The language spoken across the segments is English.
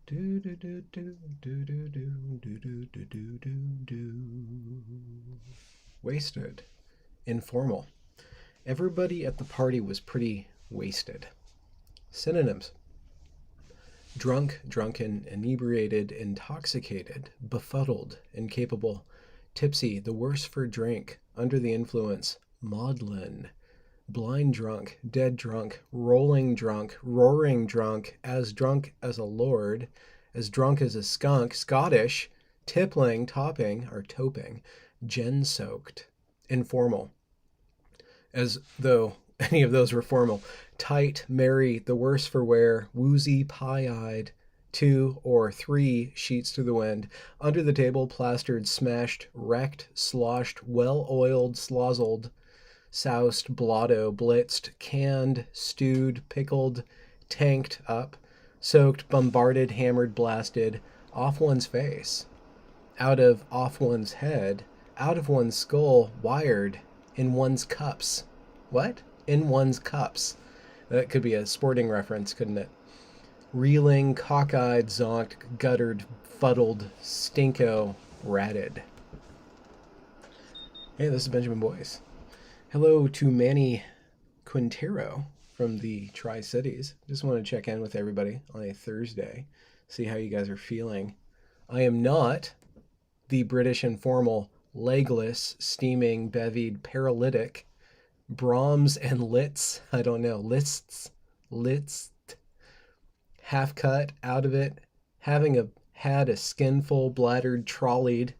Do do do do do do do do do do do do do. Wasted. Informal. Everybody at the party was pretty wasted. Synonyms: drunk, drunken, inebriated, intoxicated, befuddled, incapable, tipsy, the worse for drink, under the influence, maudlin, blind drunk, dead drunk, rolling drunk, roaring drunk as a lord, as drunk as a skunk, Scottish, tippling, topping, or toping, gin soaked, informal, as though any of those were formal, tight, merry, the worse for wear, woozy, pie-eyed, two or three sheets through the wind, under the table, plastered, smashed, wrecked, sloshed, well-oiled, slozzled, soused, blotto, blitzed, canned, stewed, pickled, tanked up, soaked, bombarded, hammered, blasted, off one's face, out of off one's head, out of one's skull, wired, in one's cups. What? In one's cups. That could be a sporting reference, couldn't it? Reeling, cockeyed, zonked, guttered, fuddled, stinko, ratted. Hey, this is Benjamin Boyce. Hello to Manny Quintero from the Tri-Cities. Just want to check in with everybody on a Thursday, see how you guys are feeling. I am not the British informal, legless, steaming, bevied, paralytic, Brahms and Litz, I don't know, Litz, half cut, out of it, had a skinful, bladdered, trolleyed,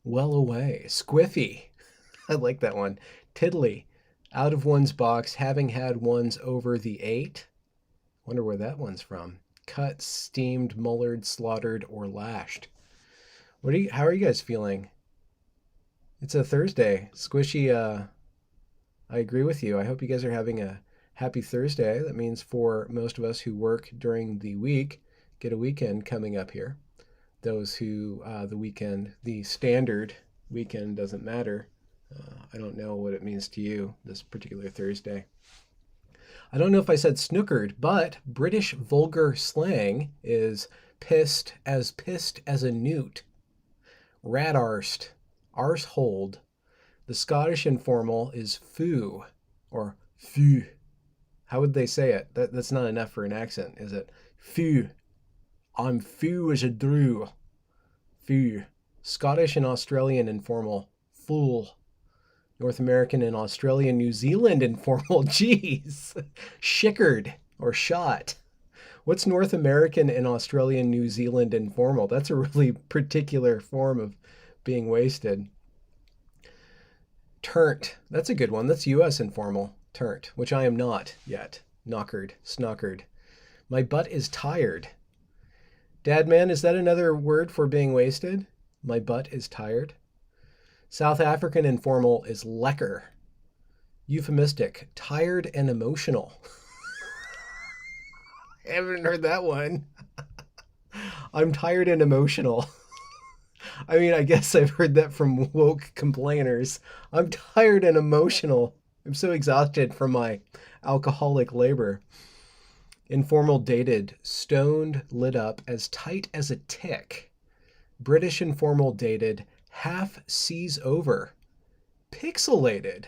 well away, squiffy, I like that one, tiddly, out of one's box, having had one's over the eight, wonder where that one's from, cut, steamed, mullered, slaughtered, or lashed. How are you guys feeling? It's a Thursday, squishy, I agree with you. I hope you guys are having a happy Thursday. That means for most of us who work during the week, get a weekend coming up here. Those who, the standard weekend doesn't matter. I don't know what it means to you this particular Thursday. I don't know if I said snookered, but British vulgar slang is pissed as a newt, rat-arsed, arseholed. The Scottish informal is foo or foo. How would they say it? That's not enough for an accent, is it? Foo. I'm foo as a drew. Foo. Scottish and Australian informal, fool. North American and Australian, New Zealand informal, geez. Shickered or shot. What's North American and Australian, New Zealand informal? That's a really particular form of being wasted. Turnt. That's a good one. That's U.S. informal. Turnt, which I am not yet. Knockered, snockered. My butt is tired. Dadman, is that another word for being wasted? My butt is tired. South African informal is lekker. Euphemistic, tired and emotional. I haven't heard that one. I'm tired and emotional. I mean, I guess I've heard that from woke complainers. I'm tired and emotional. I'm so exhausted from my alcoholic labor. Informal dated, stoned, lit up, as tight as a tick. British informal dated, half seas over. Pixelated.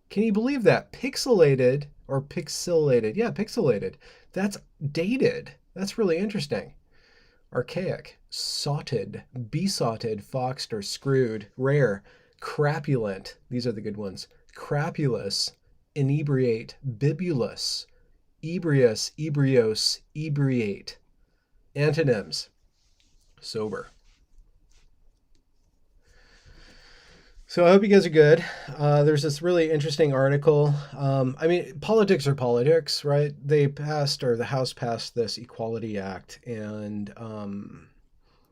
Can you believe that? Pixelated or pixelated? Yeah, pixelated. That's dated. That's really interesting. Archaic, soughted, besotted, foxed, or screwed. Rare, crapulent. These are the good ones. Crapulous, inebriate, bibulous, ebrious, ebrios, ebriate. Antonyms: sober. So I hope you guys are good. There's this really interesting article. I mean, politics are politics, right? The House passed this Equality Act, and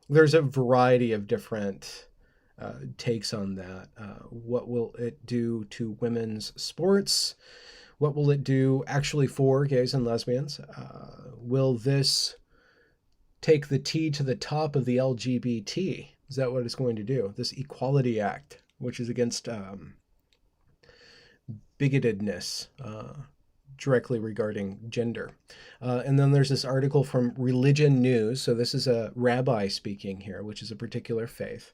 there's a variety of different takes on that. What will it do to women's sports? What will it do actually for gays and lesbians? Will this take the T to the top of the LGBT? Is that what it's going to do? This Equality Act, which is against bigotedness, directly regarding gender. And then there's this article from Religion News. So this is a rabbi speaking here, which is a particular faith.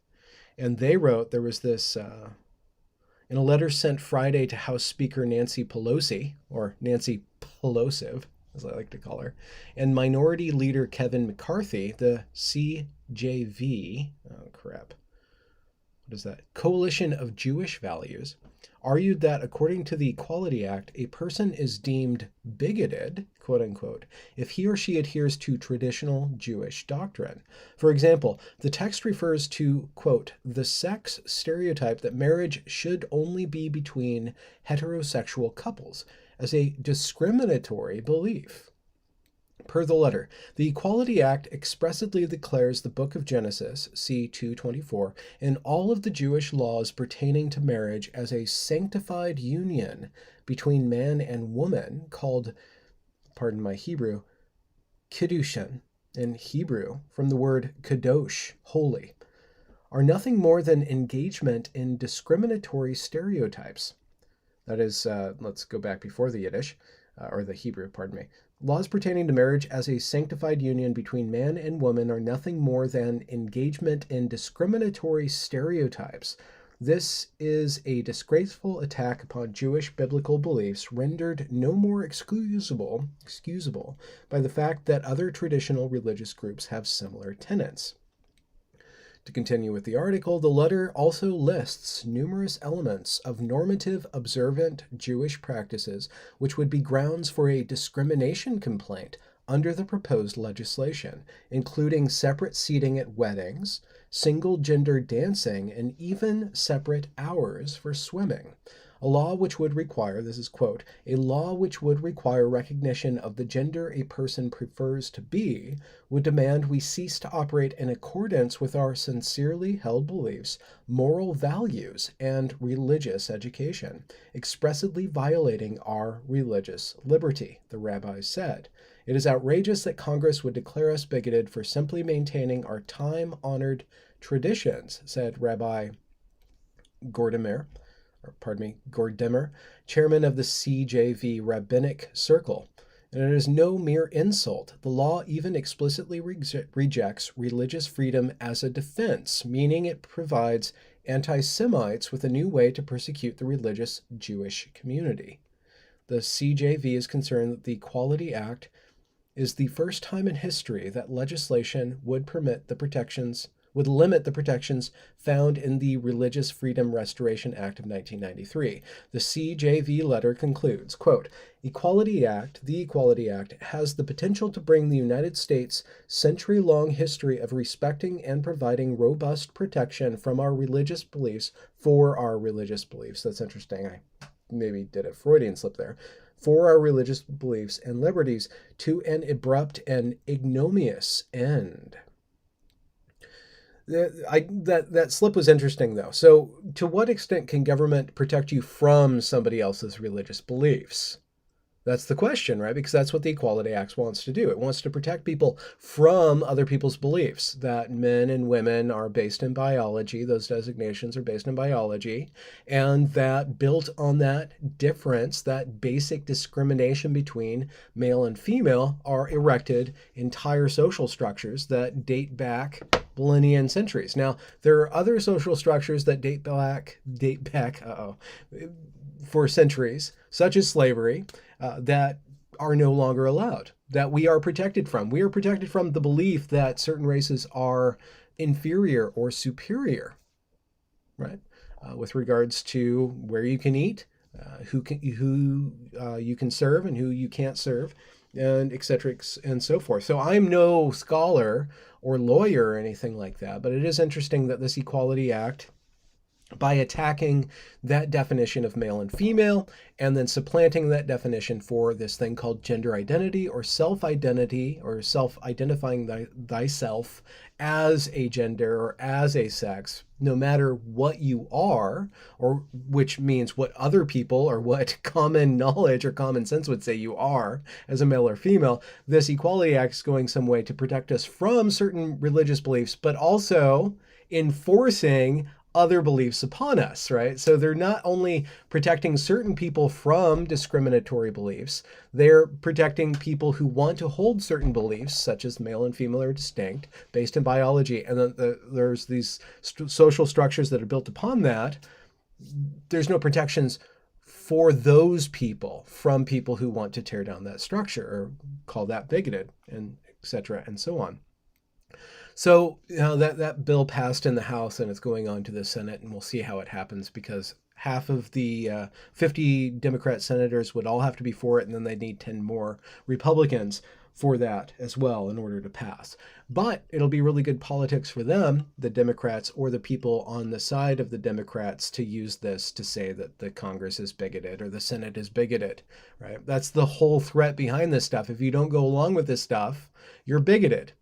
And they wrote, there was this, in a letter sent Friday to House Speaker Nancy Pelosi, or Nancy Pelosive, as I like to call her, and Minority Leader Kevin McCarthy, the CJV, oh crap, what is that? Coalition of Jewish Values, argued that according to the Equality Act, a person is deemed bigoted, quote unquote, if he or she adheres to traditional Jewish doctrine. For example, the text refers to, quote, the sex stereotype that marriage should only be between heterosexual couples as a discriminatory belief. Per the letter, the Equality Act expressly declares the Book of Genesis, c. 2:24, and all of the Jewish laws pertaining to marriage as a sanctified union between man and woman called, pardon my Hebrew, kiddushin, in Hebrew, from the word kadosh, holy, are nothing more than engagement in discriminatory stereotypes. That is, let's go back before the Yiddish, or the Hebrew, pardon me. Laws pertaining to marriage as a sanctified union between man and woman are nothing more than engagement in discriminatory stereotypes. This is a disgraceful attack upon Jewish biblical beliefs, rendered no more excusable by the fact that other traditional religious groups have similar tenets. To continue with the article, the letter also lists numerous elements of normative observant Jewish practices which would be grounds for a discrimination complaint under the proposed legislation, including separate seating at weddings, single-gender dancing, and even separate hours for swimming. A law which would require, this is quote, a law which would require recognition of the gender a person prefers to be, would demand we cease to operate in accordance with our sincerely held beliefs, moral values, and religious education, expressly violating our religious liberty, the rabbi said. It is outrageous that Congress would declare us bigoted for simply maintaining our time-honored traditions, said Rabbi Gordimer, chairman of the CJV Rabbinic Circle. And it is no mere insult. The law even explicitly rejects religious freedom as a defense, meaning it provides anti-Semites with a new way to persecute the religious Jewish community. The CJV is concerned that the Equality Act is the first time in history that legislation would limit the protections found in the Religious Freedom Restoration Act of 1993. The CJV letter concludes, quote, the Equality Act has the potential to bring the United States' century-long history of respecting and providing robust protection from our religious beliefs for our religious beliefs. That's interesting. I maybe did a Freudian slip there. For our religious beliefs and liberties to an abrupt and ignominious end. That slip was interesting, though. So to what extent can government protect you from somebody else's religious beliefs? That's the question, right? Because that's what the Equality Act wants to do. It wants to protect people from other people's beliefs, that men and women are based in biology, those designations are based in biology, and that built on that difference, that basic discrimination between male and female, are erected entire social structures that date back millennia and centuries. Now, there are other social structures that date back for centuries, such as slavery, that are no longer allowed, that we are protected from. We are protected from the belief that certain races are inferior or superior, right? With regards to where you can eat, who you can serve and who you can't serve, and et cetera, and so forth. So I'm no scholar or lawyer or anything like that, but it is interesting that this Equality Act, by attacking that definition of male and female and then supplanting that definition for this thing called gender identity or self-identity or self-identifying thyself as a gender or as a sex, no matter what you are, or which means what other people or what common knowledge or common sense would say you are as a male or female, this Equality Act is going some way to protect us from certain religious beliefs, but also enforcing other beliefs upon us, right? So they're not only protecting certain people from discriminatory beliefs, they're protecting people who want to hold certain beliefs, such as male and female are distinct, based in biology. And then there's these social structures that are built upon that. There's no protections for those people from people who want to tear down that structure or call that bigoted, and et cetera, and so on. So, that bill passed in the House and it's going on to the Senate, and we'll see how it happens, because half of the 50 Democrat senators would all have to be for it, and then they'd need 10 more Republicans for that as well in order to pass. But it'll be really good politics for them, the Democrats or the people on the side of the Democrats, to use this to say that the Congress is bigoted or the Senate is bigoted, right? That's the whole threat behind this stuff. If you don't go along with this stuff, you're bigoted.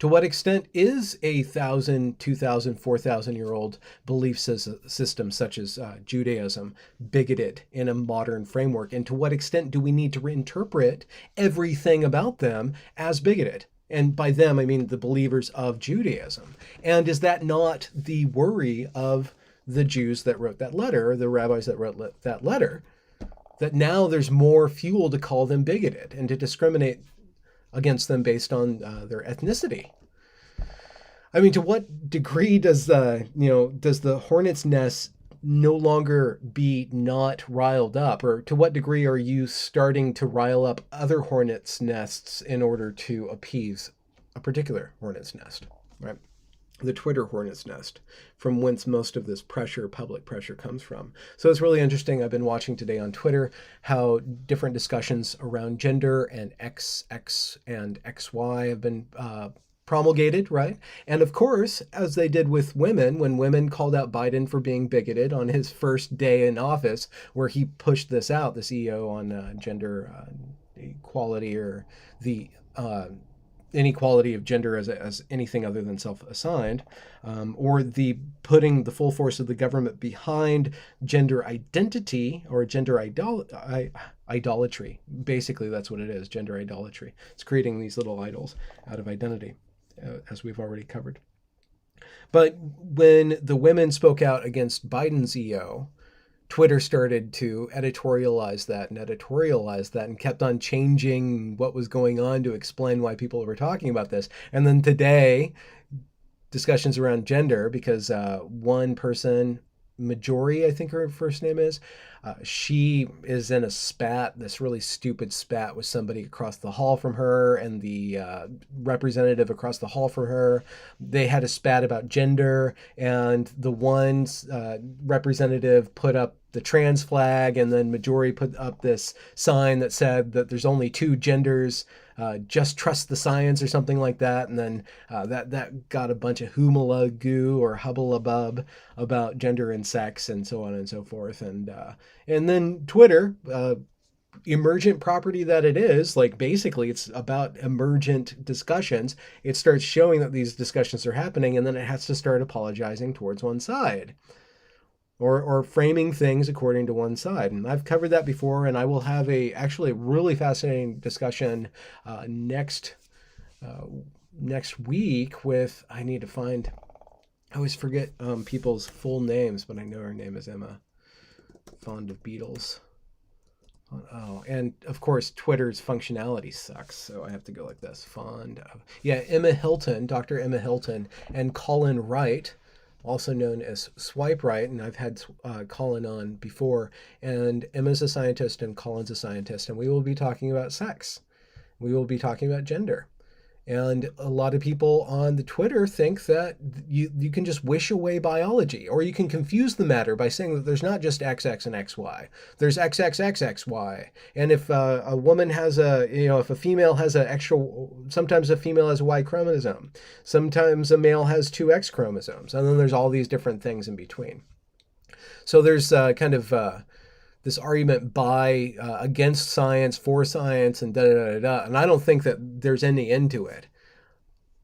To what extent is a 1,000, 2,000, 4,000-year-old belief system such as Judaism bigoted in a modern framework? And to what extent do we need to reinterpret everything about them as bigoted? And by them, I mean the believers of Judaism. And is that not the worry of the Jews that wrote that letter, or the rabbis that wrote that letter, that now there's more fuel to call them bigoted and to discriminate against them based on their ethnicity? I mean, to what degree does the hornet's nest no longer be not riled up, or to what degree are you starting to rile up other hornet's nests in order to appease a particular hornet's nest, right? The Twitter hornet's nest, from whence most of this pressure, public pressure, comes from. So it's really interesting. I've been watching today on Twitter how different discussions around gender and XX and XY have been promulgated, right? And of course, as they did with women, when women called out Biden for being bigoted on his first day in office, where he pushed this out, this EO on gender equality, or the inequality of gender as anything other than self-assigned, or the putting the full force of the government behind gender identity or gender idolatry. Basically, that's what it is, gender idolatry. It's creating these little idols out of identity, as we've already covered. But when the women spoke out against Biden's EO, Twitter started to editorialize that and kept on changing what was going on to explain why people were talking about this. And then today, discussions around gender, because one person, Majori, I think her first name is, she is in a spat, this really stupid spat with somebody across the hall from her and the representative across the hall from her. They had a spat about gender, and the one representative put up the trans flag, and then Majori put up this sign that said that there's only two genders, just trust the science, or something like that. And then that got a bunch of humalagoo or hubbalabub about gender and sex and so on and so forth. And then Twitter, emergent property that it is, like basically it's about emergent discussions. It starts showing that these discussions are happening, and then it has to start apologizing towards one side, or framing things according to one side. And I've covered that before, and I will have actually a really fascinating discussion next week with, I need to find, I always forget people's full names, but I know her name is Emma, fond of Beatles. Oh, and of course, Twitter's functionality sucks, so I have to go like this. Emma Hilton, Dr. Emma Hilton, and Colin Wright, also known as Swipe Right, and I've had Colin on before, and Emma's a scientist and Colin's a scientist, and we will be talking about sex. We will be talking about gender. And a lot of people on the Twitter think that you can just wish away biology, or you can confuse the matter by saying that there's not just XX and XY. There's XXXXY. And if a woman has if a female has sometimes a female has a Y chromosome. Sometimes a male has two X chromosomes. And then there's all these different things in between. So there's this argument against science, for science, and da-da-da-da. And I don't think that there's any end to it.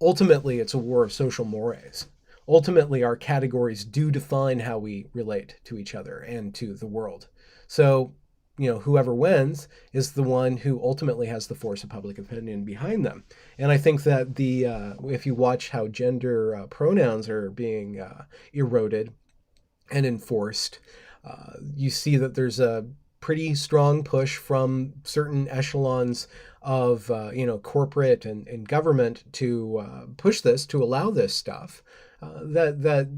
Ultimately, it's a war of social mores. Ultimately, our categories do define how we relate to each other and to the world. So whoever wins is the one who ultimately has the force of public opinion behind them. And I think that if you watch how gender pronouns are being eroded and enforced, you see that there's a pretty strong push from certain echelons of corporate and government to push this, to allow this stuff. That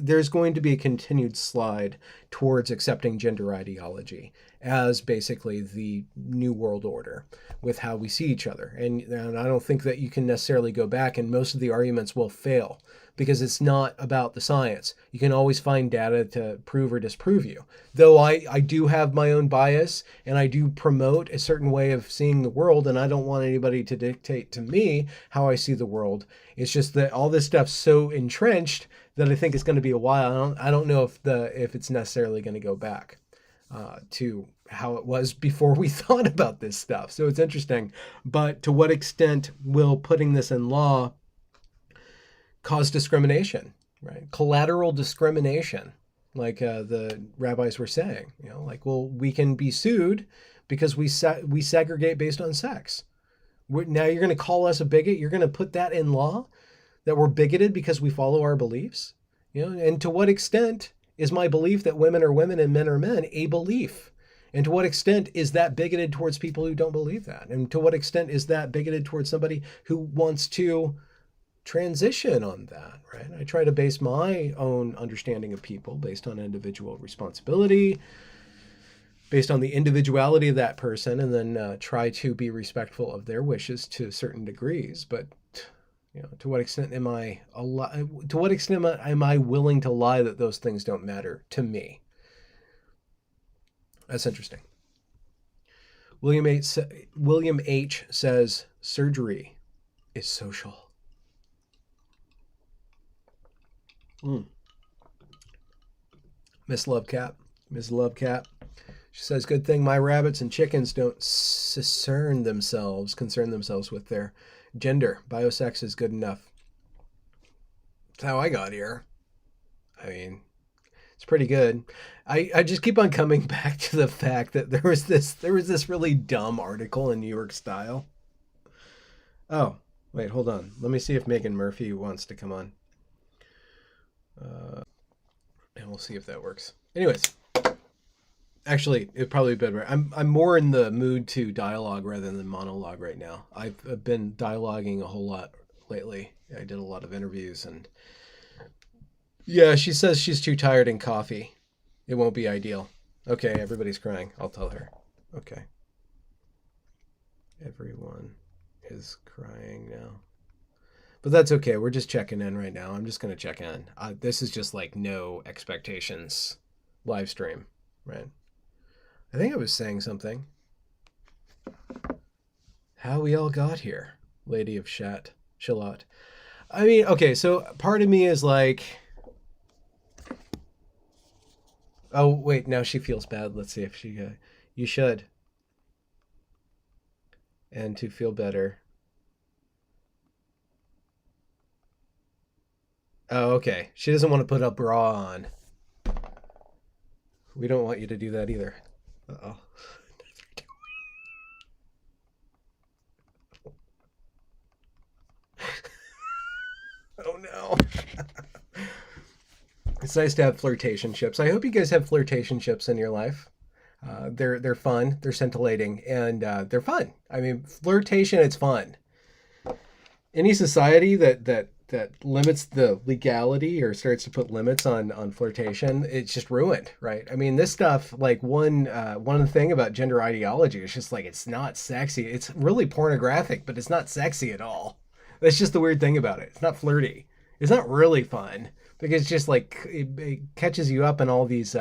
there's going to be a continued slide towards accepting gender ideology as basically the new world order with how we see each other. And I don't think that you can necessarily go back, and most of the arguments will fail because it's not about the science. You can always find data to prove or disprove you. Though I do have my own bias, and I do promote a certain way of seeing the world, and I don't want anybody to dictate to me how I see the world. It's just that all this stuff's so entrenched that I think it's going to be a while. I don't know if it's necessarily going to go back to how it was before we thought about this stuff. So it's interesting. But to what extent will putting this in law cause discrimination, right? Collateral discrimination, like the rabbis were saying, well, we can be sued because we segregate based on sex. Now you're going to call us a bigot? You're going to put that in law, that we're bigoted because we follow our beliefs? And to what extent is my belief that women are women and men are men a belief? And to what extent is that bigoted towards people who don't believe that? And to what extent is that bigoted towards somebody who wants to transition on that, right? I try to base my own understanding of people based on individual responsibility, based on the individuality of that person, and then try to be respectful of their wishes to certain degrees. But to what extent am I willing to lie that those things don't matter to me? That's interesting. William H. says surgery is social. Miss Lovecat. She says, good thing my rabbits and chickens don't concern themselves with their gender. Biosex is good enough. That's how I got here. I mean, it's pretty good. I just keep on coming back to the fact that there was this really dumb article in New York Style. Oh, wait, hold on. Let me see if Megan Murphy wants to come on. And we'll see if that works. Anyways, actually, it'd probably be better. I'm more in the mood to dialogue rather than monologue right now. I've been dialoguing a whole lot lately. I did a lot of interviews, and yeah, she says she's too tired and coffee. It won't be ideal. Okay, everybody's crying. I'll tell her. Okay. Everyone is crying now. But that's okay. We're just checking in right now. I'm just going to check in. This is just like no expectations live stream, right? I think I was saying something. How we all got here, Lady of Shalot. I mean, okay, so part of me is like, oh, wait, now she feels bad. Let's see if she, you should. And to feel better. Oh, okay. She doesn't want to put a bra on. We don't want you to do that either. Uh-oh. Oh, no. It's nice to have flirtation ships. I hope you guys have flirtation ships in your life. They're fun. They're scintillating. And they're fun. I mean, flirtation, it's fun. Any society that limits the legality or starts to put limits on flirtation, it's just ruined, right? I mean, this stuff, like one thing about gender ideology is just like, it's not sexy. It's really pornographic, but it's not sexy at all. That's just the weird thing about it. It's not flirty. It's not really fun because it's just like, it catches you up in all these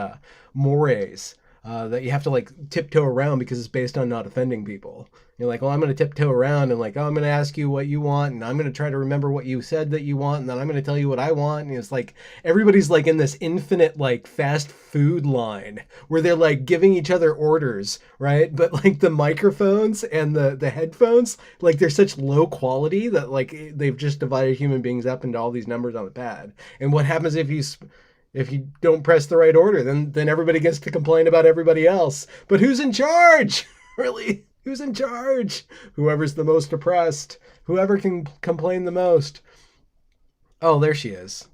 mores that you have to like tiptoe around because it's based on not offending people. You're like, well, I'm going to tiptoe around and like, oh, I'm going to ask you what you want, and I'm going to try to remember what you said that you want, and then I'm going to tell you what I want. And it's like everybody's like in this infinite like fast food line where they're like giving each other orders, right? But like the microphones and the headphones, like they're such low quality that like they've just divided human beings up into all these numbers on the pad. And what happens if you If you don't press the right order, then everybody gets to complain about everybody else. But who's in charge? Really? Who's in charge? Whoever's the most oppressed. Whoever can complain the most. Oh, there she is.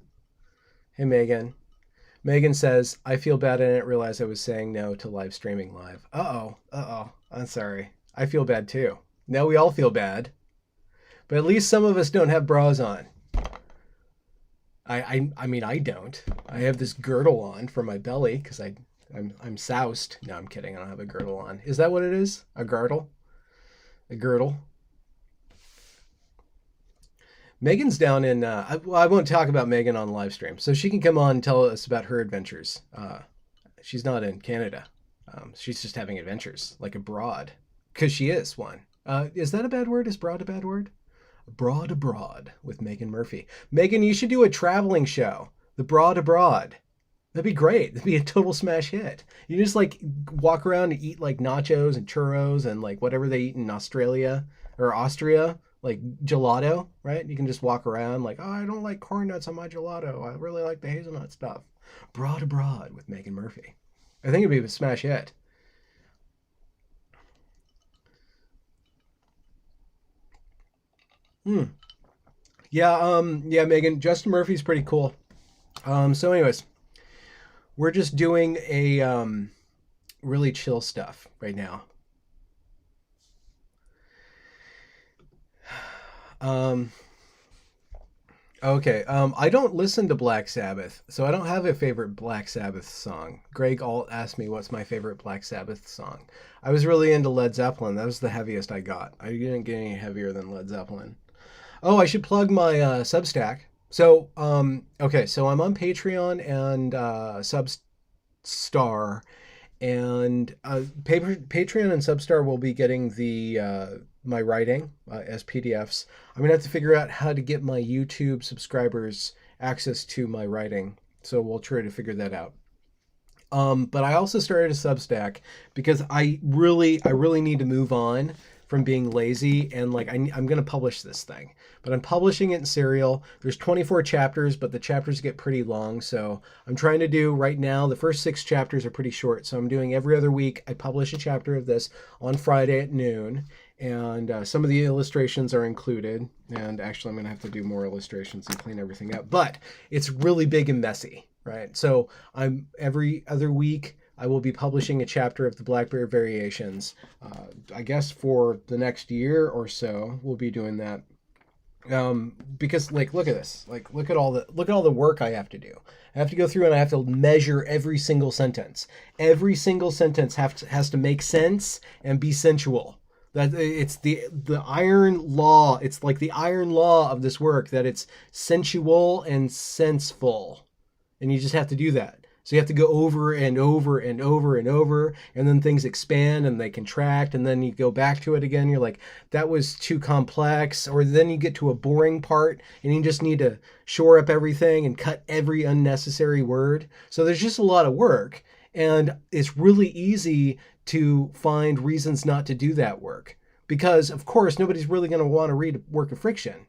Hey, Megan. Megan says, I feel bad I didn't realize I was saying no to live streaming live. Uh-oh. I'm sorry. I feel bad too. Now we all feel bad. But at least some of us don't have bras on. I mean, I don't. I have this girdle on for my belly because I'm soused. No, I'm kidding. I don't have a girdle on. Is that what it is? A girdle? A girdle? Megan's down in, I won't talk about Megan on the live stream. So she can come on and tell us about her adventures. She's not in Canada. She's just having adventures, like abroad. Because she is one. Is that a bad word? Is broad a bad word? Broad Abroad with Megan Murphy. Megan, you should do a traveling show. The Broad Abroad. That'd be great. That'd be a total smash hit. You just like walk around and eat like nachos and churros and like whatever they eat in Australia or Austria, like gelato, right? You can just walk around like, oh, I don't like Hornets on my gelato. I really like the hazelnut stuff. Broad Abroad with Megan Murphy. I think it'd be a smash hit. Yeah, Megan, Justin Murphy's pretty cool. So anyways, we're just doing a really chill stuff right now. Okay, I don't listen to Black Sabbath, so I don't have a favorite Black Sabbath song. Greg Alt asked me what's my favorite Black Sabbath song. I was really into Led Zeppelin. That was the heaviest I got. I didn't get any heavier than Led Zeppelin. Oh, I should plug my Substack. So, okay, so I'm on Patreon and Substar, and Patreon and Substar will be getting the my writing as PDFs. I'm gonna have to figure out how to get my YouTube subscribers access to my writing, so we'll try to figure that out. But I also started a Substack because I really need to move on from being lazy, and like I'm going to publish this thing, but I'm publishing it in serial. There's 24 chapters, but the chapters get pretty long, so I'm trying to do right now, the first 6 chapters are pretty short, so I'm doing every other week. I publish a chapter of this on Friday at noon, and some of the illustrations are included, and actually I'm going to have to do more illustrations and clean everything up, but it's really big and messy, right? So I'm every other week I will be publishing a chapter of the Blackberry Variations. I guess for the next year or so, we'll be doing that. Because like, look at this. Like, look at all the work I have to do. I have to go through and I have to measure every single sentence. Every single sentence has to make sense and be sensual. That it's the iron law. It's like the iron law of this work that it's sensual and senseful, and you just have to do that. So you have to go over and over and over and over, and then things expand and they contract, and then you go back to it again. You're like, that was too complex. Or then you get to a boring part and you just need to shore up everything and cut every unnecessary word. So there's just a lot of work, and it's really easy to find reasons not to do that work. Because, of course, nobody's really going to want to read a work of friction.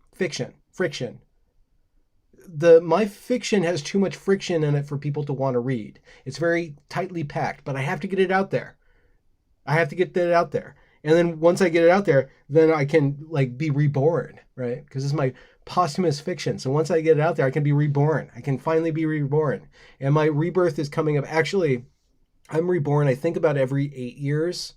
My fiction has too much friction in it for people to want to read. It's very tightly packed, but I have to get it out there. I have to get that out there. And then once I get it out there, then I can like be reborn, right? Because this is my posthumous fiction. So once I get it out there, I can be reborn. I can finally be reborn. And my rebirth is coming up. Actually, I'm reborn, I think, about every 8 years.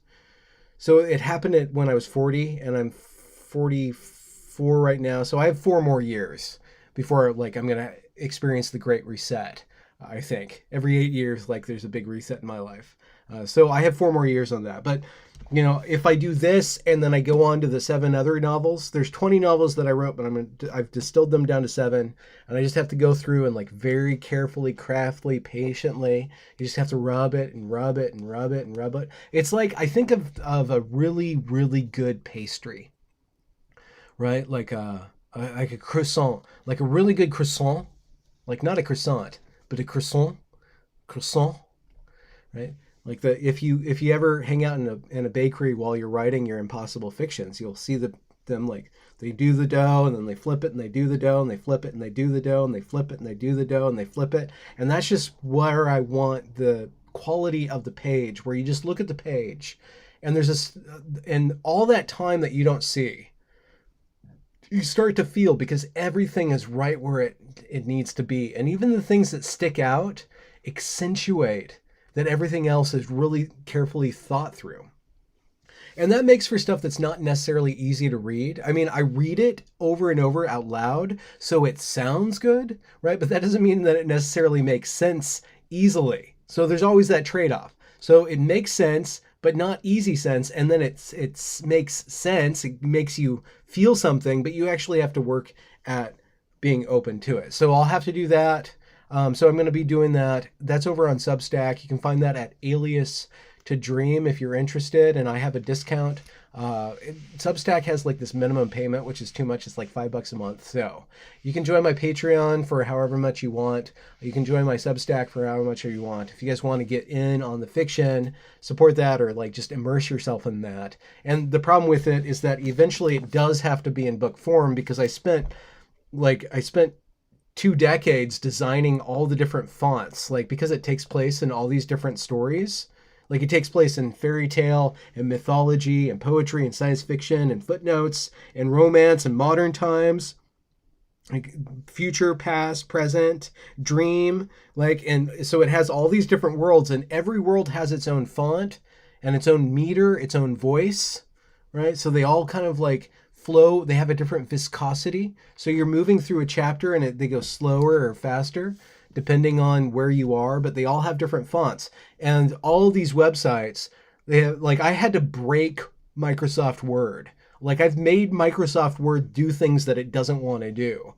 So it happened when I was 40, and I'm 44 right now. So I have 4 more years before like I'm gonna experience the Great Reset. I think every 8 years, like there's a big reset in my life. So I have 4 more years on that. But you know, if I do this and then I go on to the 7 other novels, there's 20 novels that I wrote, but I've distilled them down to 7, and I just have to go through and like very carefully, craftily, patiently. You just have to rub it and rub it and rub it and rub it. It's like I think of a really, really good pastry, right? Like a croissant, like a really good croissant, like not a croissant, but a croissant, right? Like if you ever hang out in a bakery while you're writing your impossible fictions, you'll see the them like they do the dough and then they flip it and they do the dough and they flip it and they do the dough and they flip it and they do the dough and they flip it. And that's just where I want the quality of the page, where you just look at the page and there's this, and all that time that you don't see, you start to feel, because everything is right where it needs to be. And even the things that stick out accentuate that everything else is really carefully thought through. And that makes for stuff that's not necessarily easy to read. I mean, I read it over and over out loud, so it sounds good, right? But that doesn't mean that it necessarily makes sense easily. So there's always that trade-off. So it makes sense, but not easy sense. And then it makes sense. It makes you feel something, but you actually have to work at being open to it. So I'll have to do that. So I'm going to be doing that. That's over on Substack. You can find that at Alias to Dream if you're interested, and I have a discount. Substack has like this minimum payment, which is too much. It's like $5 a month. So you can join my Patreon for however much you want. You can join my Substack for however much you want. If you guys want to get in on the fiction, support that, or like just immerse yourself in that. And the problem with it is that eventually it does have to be in book form, because I spent 2 decades designing all the different fonts, like because it takes place in all these different stories. Like it takes place in fairy tale and mythology and poetry and science fiction and footnotes and romance and modern times, like future, past, present, dream, like, and so it has all these different worlds, and every world has its own font and its own meter, its own voice, right? So they all kind of like flow. They have a different viscosity. So you're moving through a chapter and they go slower or faster depending on where you are, but they all have different fonts. And all these websites, they have, like, I had to break Microsoft Word. Like, I've made Microsoft Word do things that it doesn't want to do.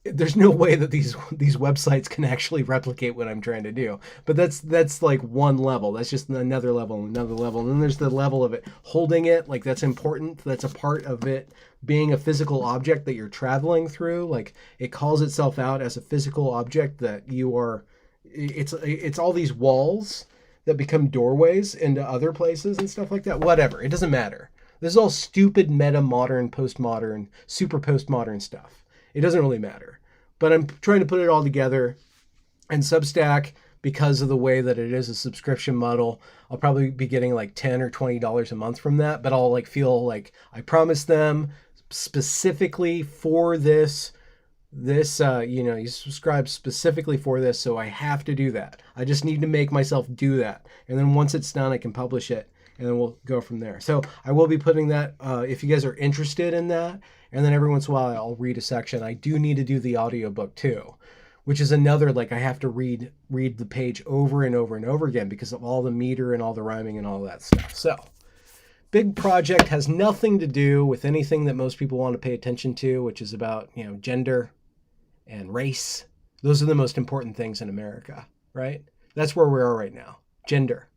There's no way that these websites can actually replicate what I'm trying to do. But that's like one level. That's just another level, and then there's the level of it holding it. Like, that's important. That's a part of it being a physical object that you're traveling through. Like, it calls itself out as a physical object that you are. It's all these walls that become doorways into other places and stuff like that. Whatever. It doesn't matter. This is all stupid meta modern, postmodern, super postmodern stuff. It doesn't really matter. But I'm trying to put it all together. And Substack, because of the way that it is a subscription model, I'll probably be getting like $10 or $20 a month from that. But I'll like feel like I promised them specifically for this, you subscribe specifically for this. So I have to do that. I just need to make myself do that. And then once it's done, I can publish it. And then we'll go from there. So I will be putting that, if you guys are interested in that. And then every once in a while, I'll read a section. I do need to do the audiobook too, which is another, like, I have to read the page over and over and over again because of all the meter and all the rhyming and all that stuff. So big project, has nothing to do with anything that most people want to pay attention to, which is about, gender and race. Those are the most important things in America, right? That's where we are right now. Gender,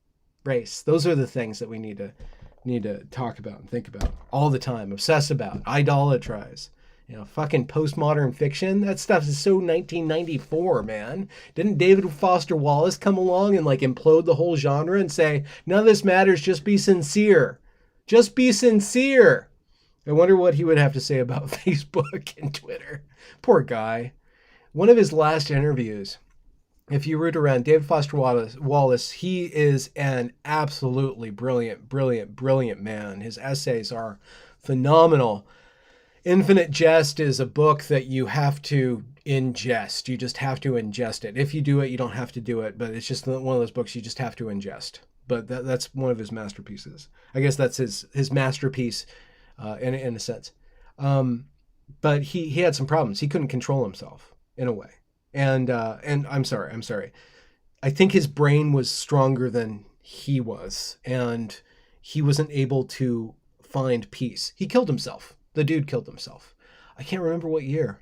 race. Those are the things that we need to talk about and think about all the time, obsess about, idolatrize. Fucking postmodern fiction. That stuff is so 1994, man. Didn't David Foster Wallace come along and like implode the whole genre and say, none of this matters, just be sincere. Just be sincere. I wonder what he would have to say about Facebook and Twitter. Poor guy. One of his last interviews, if you root around David Foster Wallace, he is an absolutely brilliant man. His essays are phenomenal. Infinite Jest is a book that you have to ingest. You just have to ingest it. If you do it, you don't have to do it, but it's just one of those books you just have to ingest. But that's one of his masterpieces. I guess that's his masterpiece in a sense. But he had some problems. He couldn't control himself in a way. And I'm sorry. I think his brain was stronger than he was, and he wasn't able to find peace. He killed himself. The dude killed himself. I can't remember what year.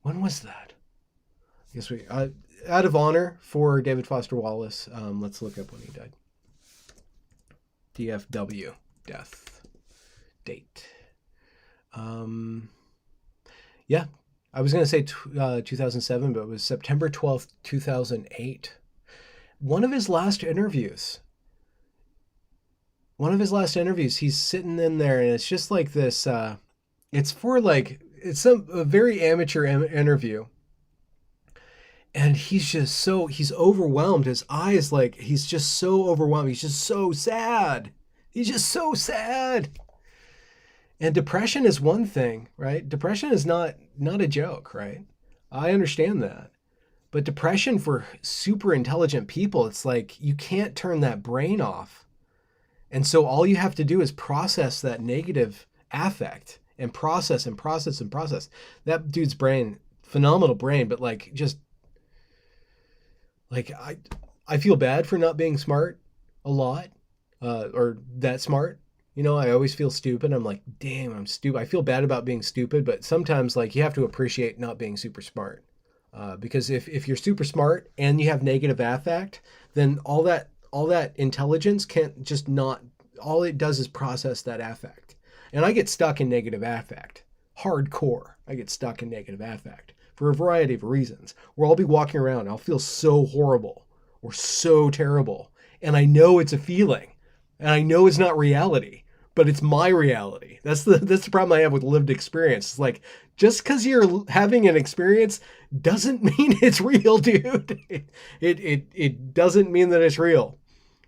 When was that? I guess out of honor for David Foster Wallace, let's look up when he died. DFW, death date. Yeah. I was going to say 2007, but it was September 12th, 2008. One of his last interviews, he's sitting in there, and it's just like this, It's for like, it's a very amateur interview. And he's overwhelmed. His eyes, like, he's just so overwhelmed. He's just so sad. He's just so sad. And depression is one thing, right? Depression is not a joke, right? I understand that. But depression for super intelligent people, it's like you can't turn that brain off. And so all you have to do is process that negative affect and process and process and process. That dude's brain, phenomenal brain, but like just like I feel bad for not being smart a lot, or that smart. You know, I always feel stupid. I'm like, damn, I'm stupid. I feel bad about being stupid, but sometimes like you have to appreciate not being super smart. Because if you're super smart and you have negative affect, then all that intelligence can't just not, all it does is process that affect. And I get stuck in negative affect. Hardcore. I get stuck in negative affect for a variety of reasons. Where I'll be walking around and I'll feel so horrible or so terrible. And I know it's a feeling. And I know it's not reality, but it's my reality. That's the problem I have with lived experience. It's like, just because you're having an experience doesn't mean it's real, dude. It doesn't mean that it's real.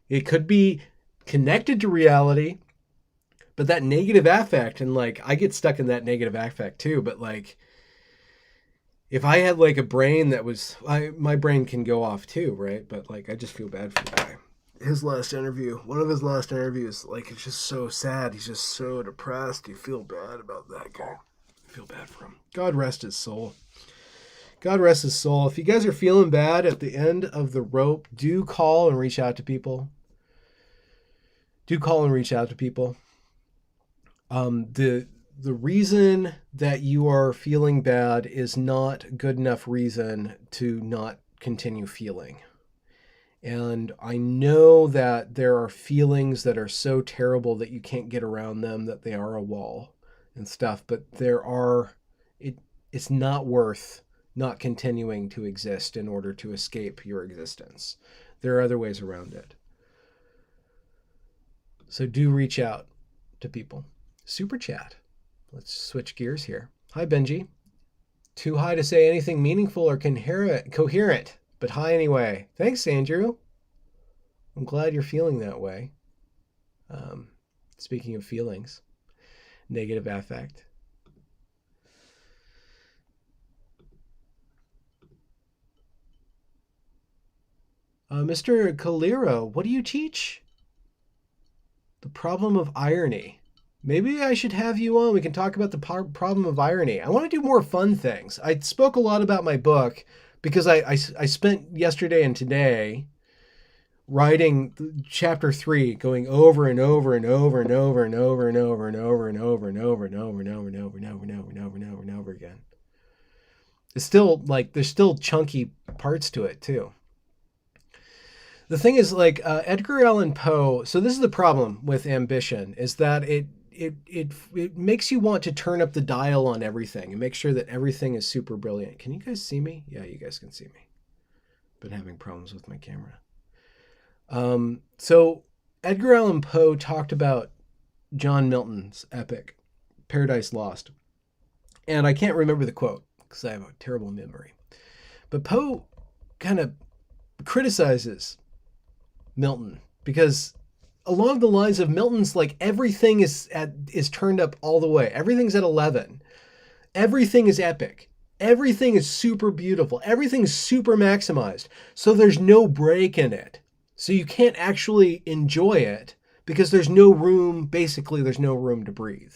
It could be connected to reality, but that negative affect, and like I get stuck in that negative affect too, but like if I had like a brain that was, my brain can go off too, right? But like I just feel bad for the guy. His last interview, one of his last interviews, like it's just so sad. He's just so depressed. You feel bad about that guy. I feel bad for him. God rest his soul. God rest his soul. If you guys are feeling bad at the end of the rope, do call and reach out to people. Do call and reach out to people. The reason that you are feeling bad is not good enough reason to not continue feeling. And I know that there are feelings that are so terrible that you can't get around them, that they are a wall and stuff, but it's not worth not continuing to exist in order to escape your existence. There are other ways around it. So do reach out to people. Super chat. Let's switch gears here. Hi, Benji. Too high to say anything meaningful or coherent, but hi anyway. Thanks, Andrew. I'm glad you're feeling that way. Speaking of feelings, negative affect. Mr. Calero, what do you teach? The problem of irony. Maybe I should have you on. We can talk about the problem of irony. I want to do more fun things. I spoke a lot about my book because I spent yesterday and today writing chapter 3, going over and over and over and over and over and over and over and over and over and over and over and over and over and over and over and over and over again. It's still like there's still chunky parts to it too. The thing is, like Edgar Allan Poe. So this is the problem with ambition: is that it makes you want to turn up the dial on everything and make sure that everything is super brilliant. Can you guys see me? Yeah, you guys can see me. Been having problems with my camera. So Edgar Allan Poe talked about John Milton's epic, Paradise Lost. And I can't remember the quote because I have a terrible memory. But Poe kind of criticizes Milton because along the lines of Milton's, like, everything is turned up all the way. Everything's at 11. Everything is epic. Everything is super beautiful. Everything's super maximized. So there's no break in it. So you can't actually enjoy it because there's no room, basically there's no room to breathe.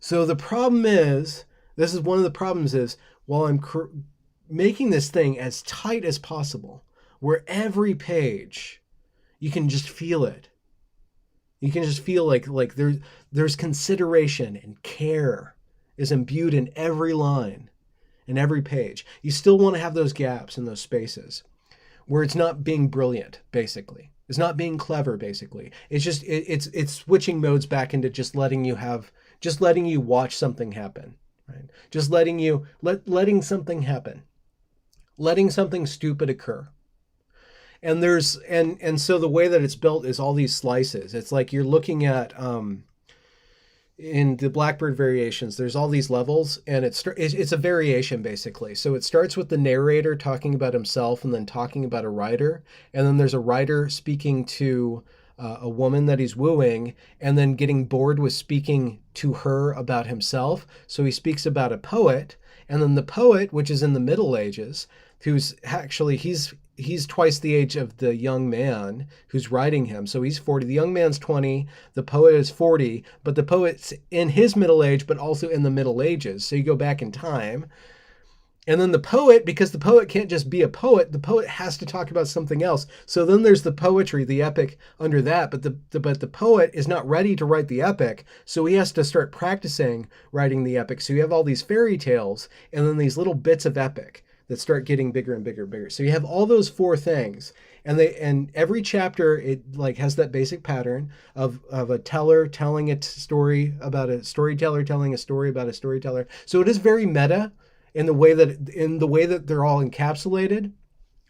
So the problem is, this is one of the problems is, while I'm making this thing as tight as possible, where every page, you can just feel it. You can just feel like there's consideration and care is imbued in every line and every page. You still want to have those gaps and those spaces where it's not being brilliant, basically. It's not being clever, basically. It's just it's switching modes back into just letting you watch something happen, right? Just letting something happen, letting something stupid occur. And there's and so the way that it's built is all these slices. It's like you're looking at in the Blackbird variations, there's all these levels, and it's a variation basically. So it starts with the narrator talking about himself and then talking about a writer, and then there's a writer speaking to a woman that he's wooing, and then getting bored with speaking to her about himself. So he speaks about a poet, and then the poet, which is in the Middle Ages, who's actually he's twice the age of the young man who's writing him. So he's 40. The young man's 20. The poet is 40. But the poet's in his middle age, but also in the Middle Ages. So you go back in time. And then the poet, because the poet can't just be a poet, the poet has to talk about something else. So then there's the poetry, the epic under that. But the poet is not ready to write the epic. So he has to start practicing writing the epic. So you have all these fairy tales and then these little bits of epic that start getting bigger and bigger and bigger. So you have all those four things, and every chapter it like has that basic pattern of a teller telling a story about a storyteller telling a story about a storyteller. So it is very meta in the way that they're all encapsulated,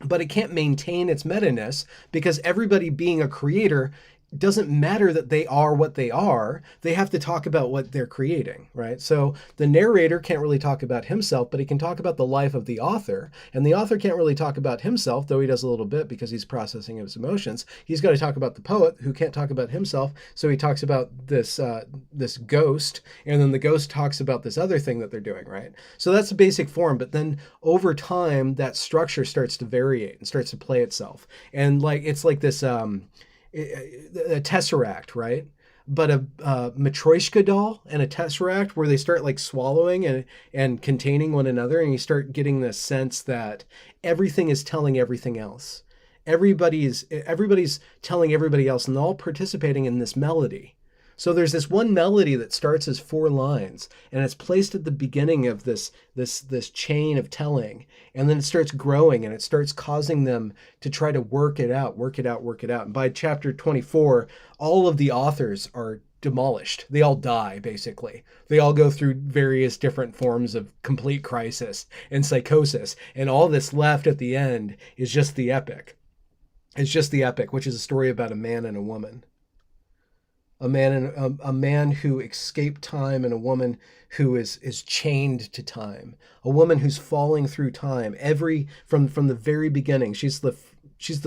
but it can't maintain its meta-ness because everybody being a creator doesn't matter that they are what they are. They have to talk about what they're creating, right? So the narrator can't really talk about himself, but he can talk about the life of the author. And the author can't really talk about himself, though he does a little bit because he's processing his emotions. He's got to talk about the poet, who can't talk about himself. So he talks about this ghost, and then the ghost talks about this other thing that they're doing, right? So that's the basic form. But then over time, that structure starts to variate and starts to play itself. And like it's like this a tesseract, right? But a Matryoshka doll and a tesseract where they start like swallowing and containing one another, and you start getting this sense that everything is telling everything else. Everybody's telling everybody else, and they're all participating in this melody. So there's this one melody that starts as 4 lines, and it's placed at the beginning of this chain of telling, and then it starts growing, and it starts causing them to try to work it out. And by chapter 24, all of the authors are demolished. They all die, basically. They all go through various different forms of complete crisis and psychosis, and all that's left at the end is just the epic. It's just the epic, which is a story about a man and a woman. A man who escaped time, and a woman who is chained to time. A woman who's falling through time from the very beginning. She's the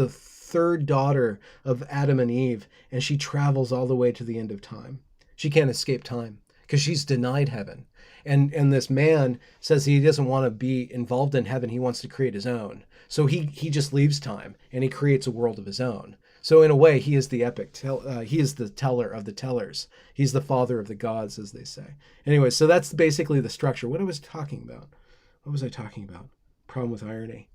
third daughter of Adam and Eve, and she travels all the way to the end of time. She can't escape time because she's denied heaven. And this man says he doesn't want to be involved in heaven. He wants to create his own. So he just leaves time and he creates a world of his own. So in a way, he is the epic. He is the teller of the tellers. He's the father of the gods, as they say. Anyway, so that's basically the structure. What was I talking about? Problem with irony.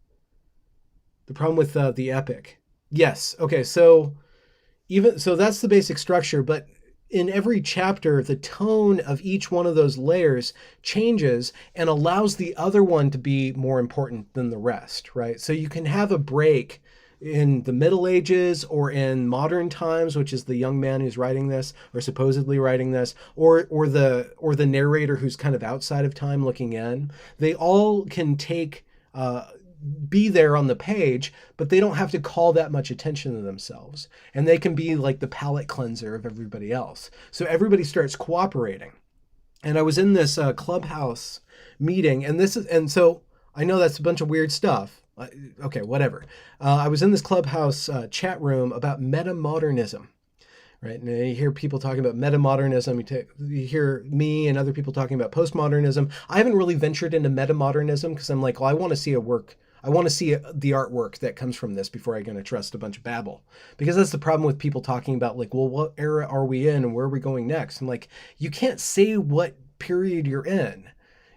The problem with the epic. Yes. Okay. So that's the basic structure. But in every chapter, the tone of each one of those layers changes and allows the other one to be more important than the rest, right? So you can have a break in the Middle Ages or in modern times, which is the young man who's writing this or supposedly writing this, or the narrator who's kind of outside of time looking in. They all can be there on the page, but they don't have to call that much attention to themselves, and they can be like the palate cleanser of everybody else. So everybody starts cooperating. And I was in this clubhouse meeting, and so I know that's a bunch of weird stuff. Okay, whatever. I was in this clubhouse chat room about metamodernism, right? And you hear people talking about metamodernism. You hear me and other people talking about postmodernism. I haven't really ventured into metamodernism because I'm like, well, I want to see a work. I want to see the artwork that comes from this before I'm going to trust a bunch of babble. Because that's the problem with people talking about like, well, what era are we in and where are we going next? I'm like, you can't say what period you're in.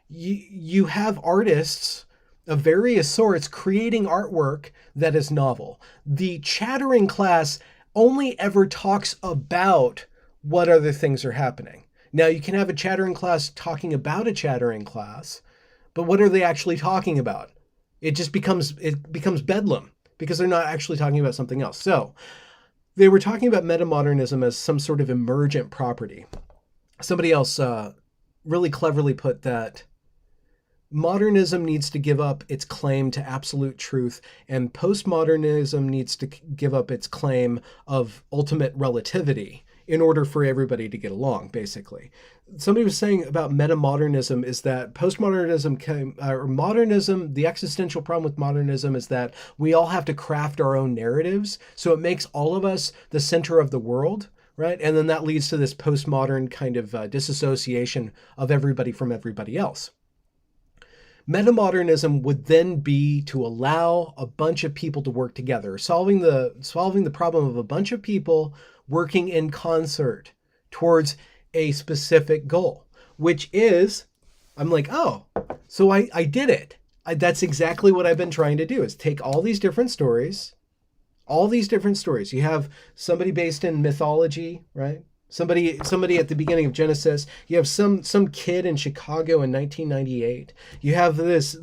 You have artists of various sorts creating artwork that is novel. The chattering class only ever talks about what other things are happening. Now, you can have a chattering class talking about a chattering class, but what are they actually talking about? It becomes bedlam because they're not actually talking about something else. So they were talking about metamodernism as some sort of emergent property. Somebody else really cleverly put that modernism needs to give up its claim to absolute truth, and postmodernism needs to give up its claim of ultimate relativity in order for everybody to get along, basically. Somebody was saying about metamodernism is that postmodernism came, or modernism, the existential problem with modernism is that we all have to craft our own narratives. So it makes all of us the center of the world, right? And then that leads to this postmodern kind of disassociation of everybody from everybody else. Metamodernism would then be to allow a bunch of people to work together, solving the problem of a bunch of people working in concert towards a specific goal, which is, I'm like, oh, so I did it. That's exactly what I've been trying to do, is take all these different stories. You have somebody based in mythology, right? Somebody at the beginning of Genesis. You have some kid in Chicago in 1998. You have this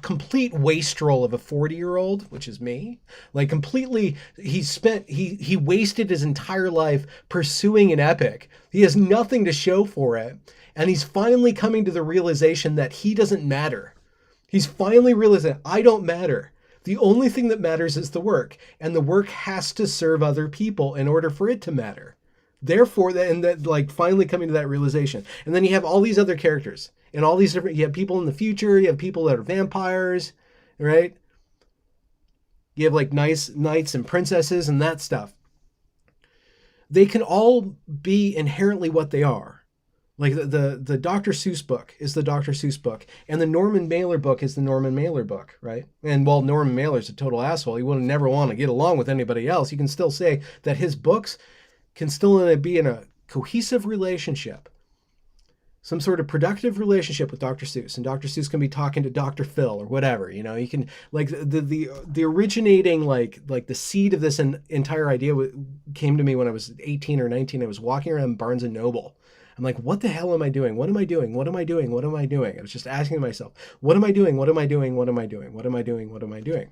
complete wastrel of a 40-year-old, which is me. Like completely, he wasted his entire life pursuing an epic. He has nothing to show for it, and he's finally coming to the realization that he doesn't matter. He's finally realizing, I don't matter. The only thing that matters is the work, and the work has to serve other people in order for it to matter. Therefore, like finally coming to that realization. And then you have all these other characters and all these different, you have people in the future, you have people that are vampires, right? You have like nice knights and princesses and that stuff. They can all be inherently what they are. Like the Dr. Seuss book is the Dr. Seuss book, and the Norman Mailer book is the Norman Mailer book, right? And while Norman Mailer's a total asshole, he would never want to get along with anybody else, you can still say that his books can still be in a cohesive relationship, some sort of productive relationship with Dr. Seuss, and Dr. Seuss can be talking to Dr. Phil or whatever, you know. You can, like, the originating, like the seed of this entire idea came to me when I was 18 or 19. I was walking around Barnes and Noble. I'm like, what the hell am I doing? What am I doing? What am I doing? What am I doing? I was just asking myself, what am I doing? What am I doing? What am I doing? What am I doing? What am I doing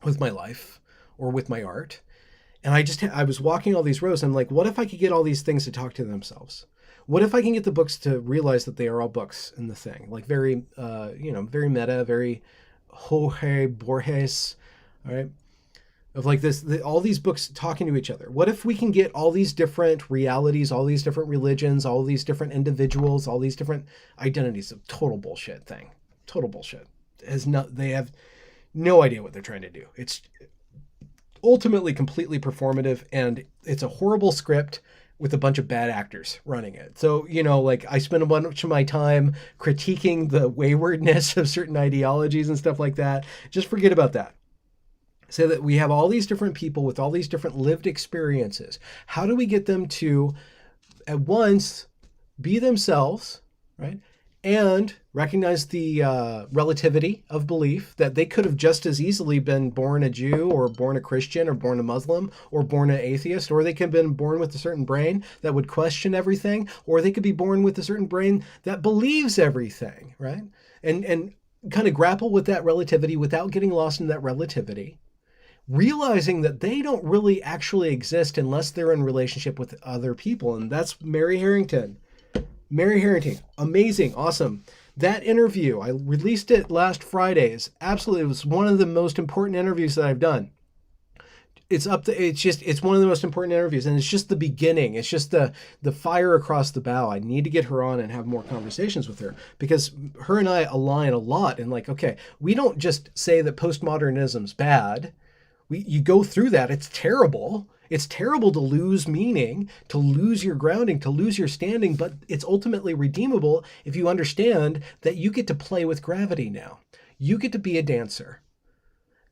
with my life or with my art? And I was walking all these rows, and I'm like, what if I could get all these things to talk to themselves? What if I can get the books to realize that they are all books in the thing? Like very, very meta, very Jorge Borges, all right? Of like all these books talking to each other. What if we can get all these different realities, all these different religions, all these different individuals, all these different identities? A total bullshit thing. Total bullshit. They have no idea what they're trying to do. It's ultimately completely performative, and it's a horrible script with a bunch of bad actors running it. So, like I spend a bunch of my time critiquing the waywardness of certain ideologies and stuff like that. Just forget about that. Say that we have all these different people with all these different lived experiences. How do we get them to at once be themselves, right? And recognize the relativity of belief, that they could have just as easily been born a Jew or born a Christian or born a Muslim or born an atheist, or they could have been born with a certain brain that would question everything, or they could be born with a certain brain that believes everything, right? And kind of grapple with that relativity without getting lost in that relativity, realizing that they don't really actually exist unless they're in relationship with other people. And that's Mary Harrington. Mary Harrington, amazing, awesome. That interview, I released it last Friday. It was one of the most important interviews that I've done. It's one of the most important interviews, and it's just the beginning. It's just the fire across the bow. I need to get her on and have more conversations with her, because her and I align a lot. And like, okay, we don't just say that postmodernism's bad. You go through that, it's terrible. It's terrible to lose meaning, to lose your grounding, to lose your standing, but it's ultimately redeemable if you understand that you get to play with gravity now. You get to be a dancer.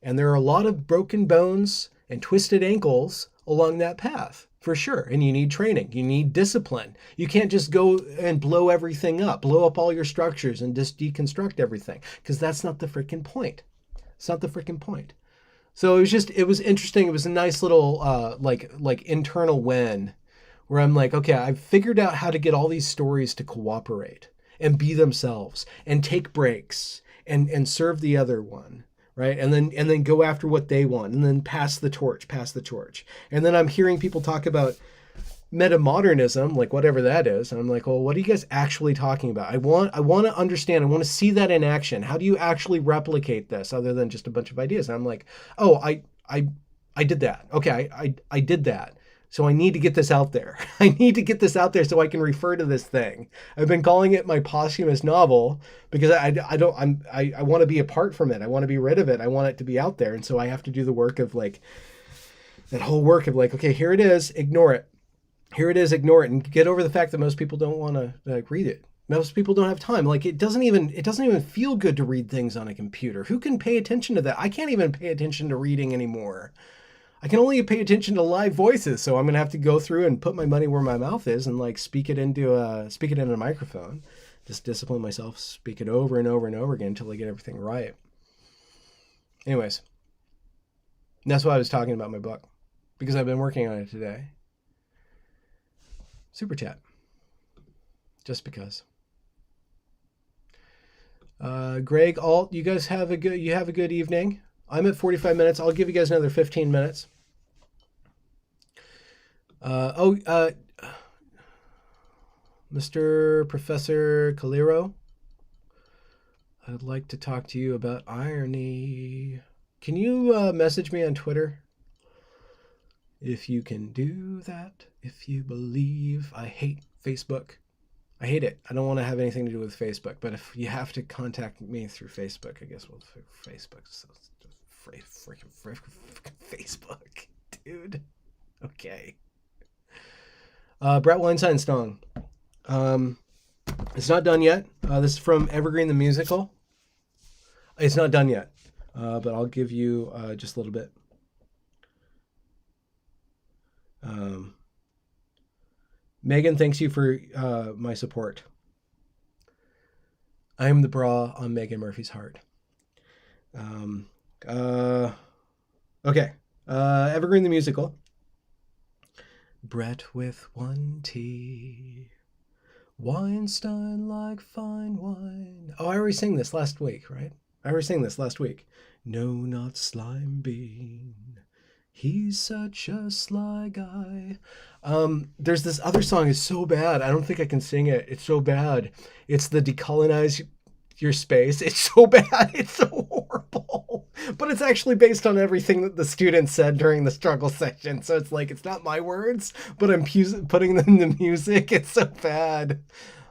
And there are a lot of broken bones and twisted ankles along that path, for sure. And you need training. You need discipline. You can't just go and blow everything up, blow up all your structures and just deconstruct everything, because that's not the freaking point. It's not the freaking point. So it was interesting. It was a nice little, like internal win, where I'm like, okay, I've figured out how to get all these stories to cooperate and be themselves and take breaks and serve the other one, right? And then go after what they want, and then pass the torch. And then I'm hearing people talk about metamodernism, like whatever that is. And I'm like, well, what are you guys actually talking about? I want to understand. I want to see that in action. How do you actually replicate this other than just a bunch of ideas? And I'm like, oh, I did that. Okay, I did that. So I need to get this out there. I need to get this out there so I can refer to this thing. I've been calling it my posthumous novel because I want to be apart from it. I want to be rid of it. I want it to be out there. And so I have to do the work of like that whole work of like, okay, here it is, ignore it. Here it is, ignore it, and get over the fact that most people don't want to like read it. Most people don't have time. Like it doesn't even feel good to read things on a computer. Who can pay attention to that? I can't even pay attention to reading anymore. I can only pay attention to live voices, so I'm gonna have to go through and put my money where my mouth is and like speak it into a microphone. Just discipline myself, speak it over and over and over again until I get everything right. Anyways, that's why I was talking about my book, because I've been working on it today. Super chat, just because. Greg, Alt, you guys have a good evening. I'm at 45 minutes. I'll give you guys another 15 minutes. Mr. Professor Calero, I'd like to talk to you about irony. Can you message me on Twitter? If you can do that, if you believe. I hate Facebook. I hate it. I don't want to have anything to do with Facebook, but if you have to contact me through Facebook, I guess we'll Facebook. So freaking Facebook, dude. Okay. Brett Weinstein song. It's not done yet. This is from Evergreen the Musical. It's not done yet, but I'll give you just a little bit. Megan, thanks you for my support. I am the bra on Megan Murphy's heart. Okay. Evergreen the Musical. Brett with one T. Weinstein like fine wine. Oh, I already sang this last week, right? No, not Slime Bean. He's such a sly guy. There's this other song. It's so bad. I don't think I can sing it. It's so bad. It's the Decolonize Your Space. It's so bad. It's so horrible. But it's actually based on everything that the students said during the struggle session. So it's like, it's not my words, but I'm putting them in the music. It's so bad.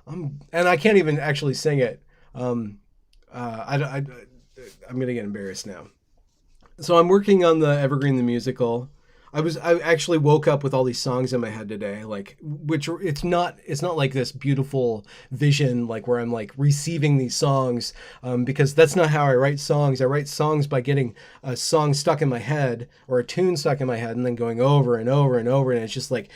And I can't even actually sing it. I'm going to get embarrassed now. So I'm working on the Evergreen the Musical. I actually woke up with all these songs in my head today, like, which it's not like this beautiful vision, like where I'm like receiving these songs, because that's not how I write songs. I write songs by getting a song stuck in my head or a tune stuck in my head and then going over and over and over. And it's just like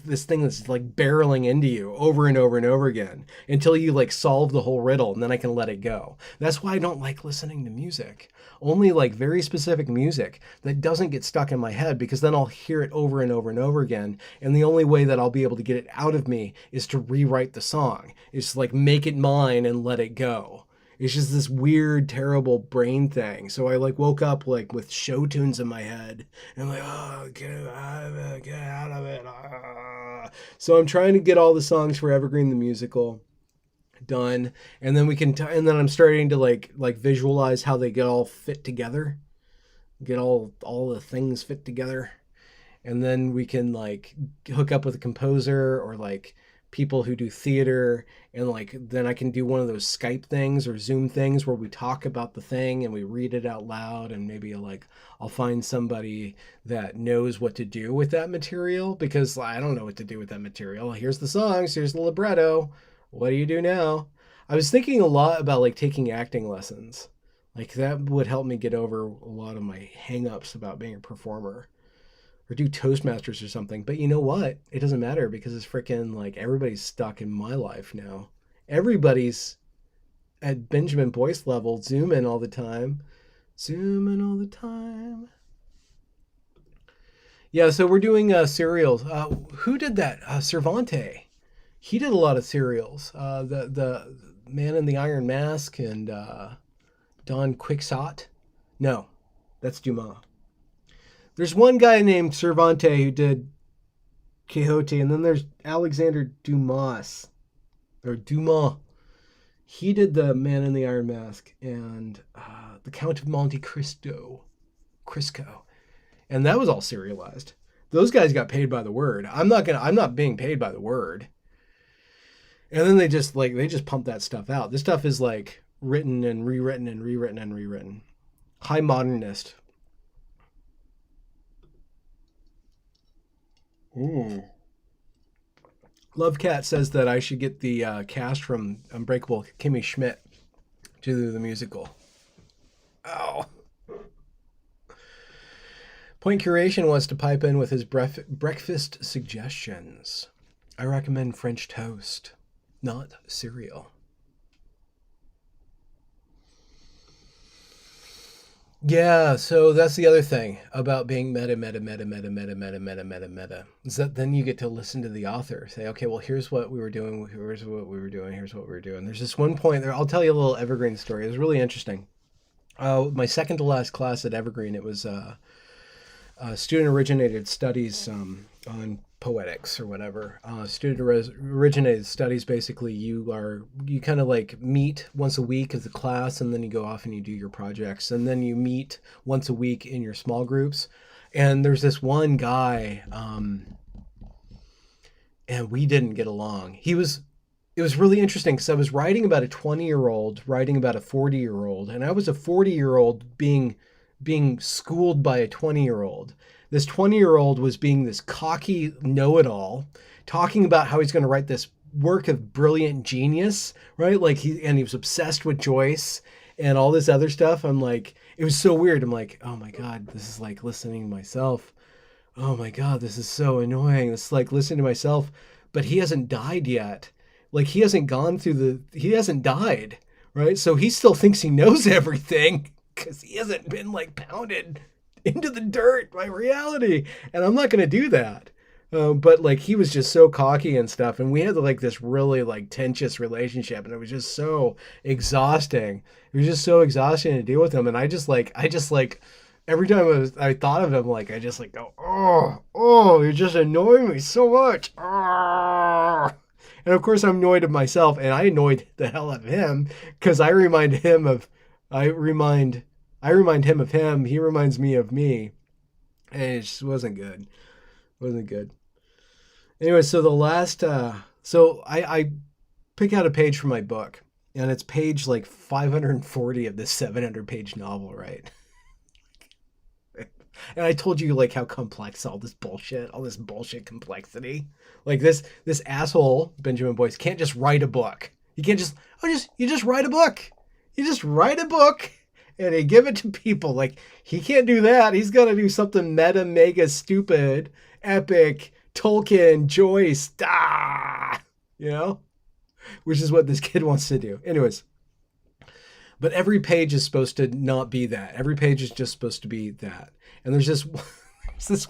this thing that's like barreling into you over and over and over again until you like solve the whole riddle, and then I can let it go. That's why I don't like listening to music. Only like very specific music that doesn't get stuck in my head, because then I'll hear it over and over and over again. And the only way that I'll be able to get it out of me is to rewrite the song. It's like make it mine and let it go. It's just this weird, terrible brain thing. So I like woke up like with show tunes in my head and I'm like, oh, get out of it. Ah. So I'm trying to get all the songs for Evergreen the Musical done, and then we can and then I'm starting to like visualize how they get all fit together, get all the things fit together, and then we can like hook up with a composer or like people who do theater, and like then I can do one of those Skype things or Zoom things where we talk about the thing and we read it out loud, and maybe like I'll find somebody that knows what to do with that material, because I don't know what to do with that material. Here's the songs, here's the libretto. What do you do now? I was thinking a lot about like taking acting lessons. Like that would help me get over a lot of my hang-ups about being a performer. Or do Toastmasters or something. But you know what? It doesn't matter, because it's freaking like everybody's stuck in my life now. Everybody's at Benjamin Boyce level, zooming all the time. Zooming all the time. Yeah, so we're doing serials. Who did that? Cervante. He did a lot of serials. The Man in the Iron Mask and Don Quixote. No, that's Dumas. There's one guy named Cervante who did Quixote, and then there's Alexander Dumas. Or Dumas. He did the Man in the Iron Mask and the Count of Monte Cristo. And that was all serialized. Those guys got paid by the word. I'm not being paid by the word. And then they just pump that stuff out. This stuff is like written and rewritten and rewritten and rewritten. High modernist. Love Cat says that I should get the cast from Unbreakable Kimmy Schmidt to do the musical. Oh. Point Curation wants to pipe in with his breakfast suggestions. I recommend French toast, not cereal. Yeah, so that's the other thing about being meta, is that then you get to listen to the author. Say, okay, well, here's what we were doing, here's what we were doing, here's what we were doing. There's this one point there, I'll tell you a little Evergreen story. It was really interesting. My second to last class at Evergreen, it was student-originated studies on poetics or whatever. Student-originated studies, basically, you kind of like meet once a week as a class, and then you go off and you do your projects, and then you meet once a week in your small groups. And there's this one guy, and we didn't get along. It was really interesting because I was writing about a 20-year-old, writing about a 40-year-old, and I was a 40-year-old being schooled by a 20-year-old. This 20-year-old was being this cocky know-it-all, talking about how he's going to write this work of brilliant genius, right? Like he was obsessed with Joyce and all this other stuff. I'm like, it was so weird. I'm like, oh my God, this is like listening to myself. Oh my God, this is so annoying. It's like listening to myself, but he hasn't died yet. Like he hasn't died, right? So he still thinks he knows everything because he hasn't been like pounded into the dirt by reality. And I'm not going to do that. But like he was just so cocky and stuff. And we had like this really like tenuous relationship, and it was just so exhausting. It was just so exhausting to deal with him. And I just like every time I thought of him, like I just like go, oh, you're just annoying me so much. Oh. And of course I'm annoyed of myself, and I annoyed the hell out of him because I remind him of him. He reminds me of me. And it just wasn't good. Anyway, so the last, so I pick out a page from my book, and it's page like 540 of this 700-page novel, right? And I told you like how complex all this bullshit complexity. Like this asshole Benjamin Boyce can't just write a book. You can't just you just write a book. You just write a book and you give it to people. Like he can't do that. He's got to do something meta, mega, stupid, epic, Tolkien, Joyce, which is what this kid wants to do. Anyways. But every page is supposed to not be that. Every page is just supposed to be that. And there's this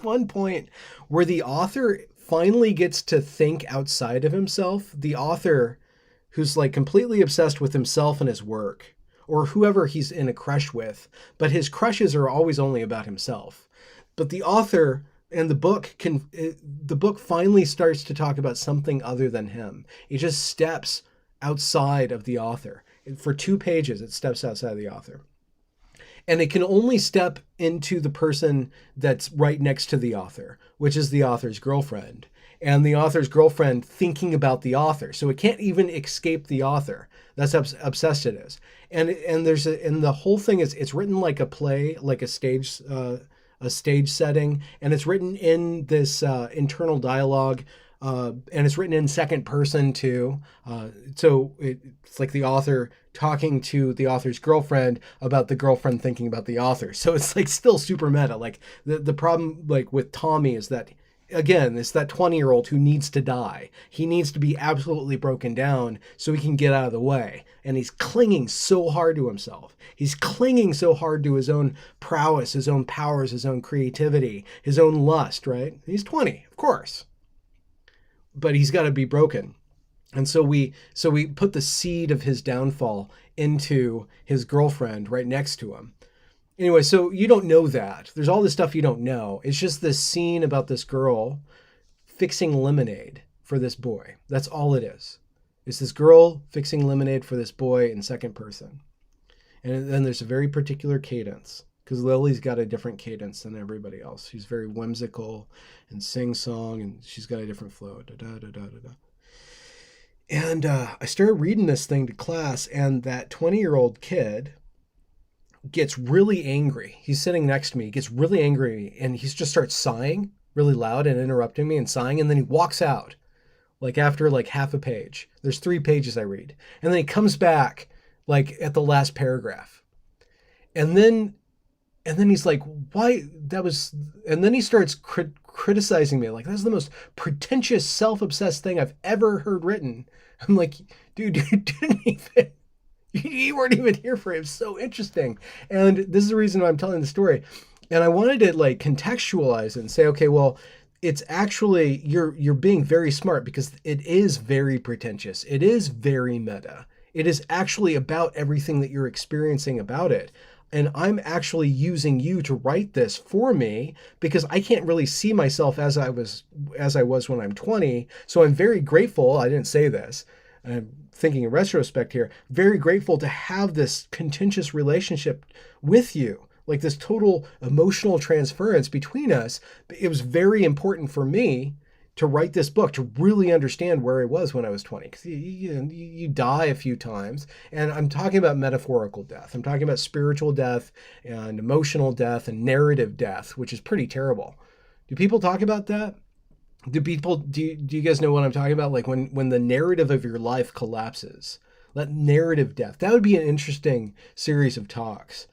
one point where the author finally gets to think outside of himself. The author who's like completely obsessed with himself and his work, or whoever he's in a crush with, but his crushes are always only about himself. But the author and the book finally starts to talk about something other than him. It just steps outside of the author. For 2 pages, it steps outside of the author. And it can only step into the person that's right next to the author, which is the author's girlfriend. And the author's girlfriend thinking about the author. So it can't even escape the author. That's how obsessed it is. And the whole thing is, it's written like a play, like a stage setting. And it's written in this internal dialogue. And it's written in second person too. So it's like the author talking to the author's girlfriend about the girlfriend thinking about the author. So it's like still super meta. Like the problem like with Tommy is that, again, it's that 20-year-old who needs to die. He needs to be absolutely broken down so he can get out of the way. And he's clinging so hard to himself. He's clinging so hard to his own prowess, his own powers, his own creativity, his own lust, right? He's 20, of course. But he's got to be broken. And so we put the seed of his downfall into his girlfriend right next to him. Anyway, so you don't know that. There's all this stuff you don't know. It's just this scene about this girl fixing lemonade for this boy. That's all it is. It's this girl fixing lemonade for this boy in second person. And then there's a very particular cadence. because Lily's got a different cadence than everybody else. She's very whimsical and sing-song, and she's got a different flow. Da, da, da, da, da, da. And I started reading this thing to class, and that 20-year-old kid gets really angry. He's sitting next to me, he gets really angry, and he just starts sighing really loud and interrupting me and sighing, and then he walks out, like after like half a page. There's 3 pages I read. And then he comes back like at the last paragraph. And then he's like, why that was, and then he starts criticizing me. Like, that's the most pretentious, self-obsessed thing I've ever heard written. I'm like, dude, you didn't even, you weren't even here for it. It was so interesting. And this is the reason why I'm telling the story. And I wanted to like contextualize it and say, okay, well, it's actually, you're being very smart, because it is very pretentious. It is very meta. It is actually about everything that you're experiencing about it. And I'm actually using you to write this for me, because I can't really see myself as I was when I'm 20. So I'm very grateful. I didn't say this. I'm thinking in retrospect here, very grateful to have this contentious relationship with you. Like this total emotional transference between us. It was very important for me to write this book, to really understand where I was when I was 20. Because you die a few times. And I'm talking about metaphorical death. I'm talking about spiritual death and emotional death and narrative death, which is pretty terrible. Do people talk about that? Do you guys know what I'm talking about? Like when the narrative of your life collapses, that narrative death, that would be an interesting series of talks.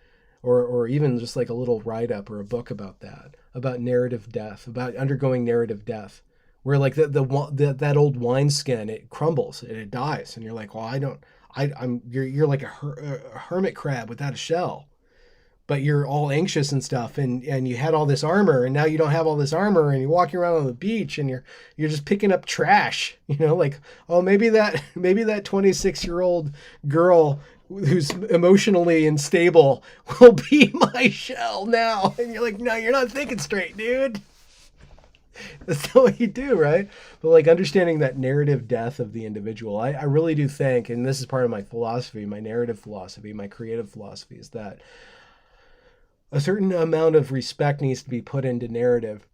Or even just like a little write-up or a book about that, about narrative death, about undergoing narrative death, where like that old wineskin, it crumbles and it dies, and you're like, well, you're like a hermit crab without a shell, but you're all anxious and stuff, and you had all this armor, and now you don't have all this armor, and you're walking around on the beach, and you're just picking up trash, like, oh, maybe that 26-year-old girl who's emotionally unstable will be my shell now. And you're like, no, you're not thinking straight, dude. That's not what you do, right? But like understanding that narrative death of the individual, I really do think, and this is part of my philosophy, my narrative philosophy, my creative philosophy, is that a certain amount of respect needs to be put into narrative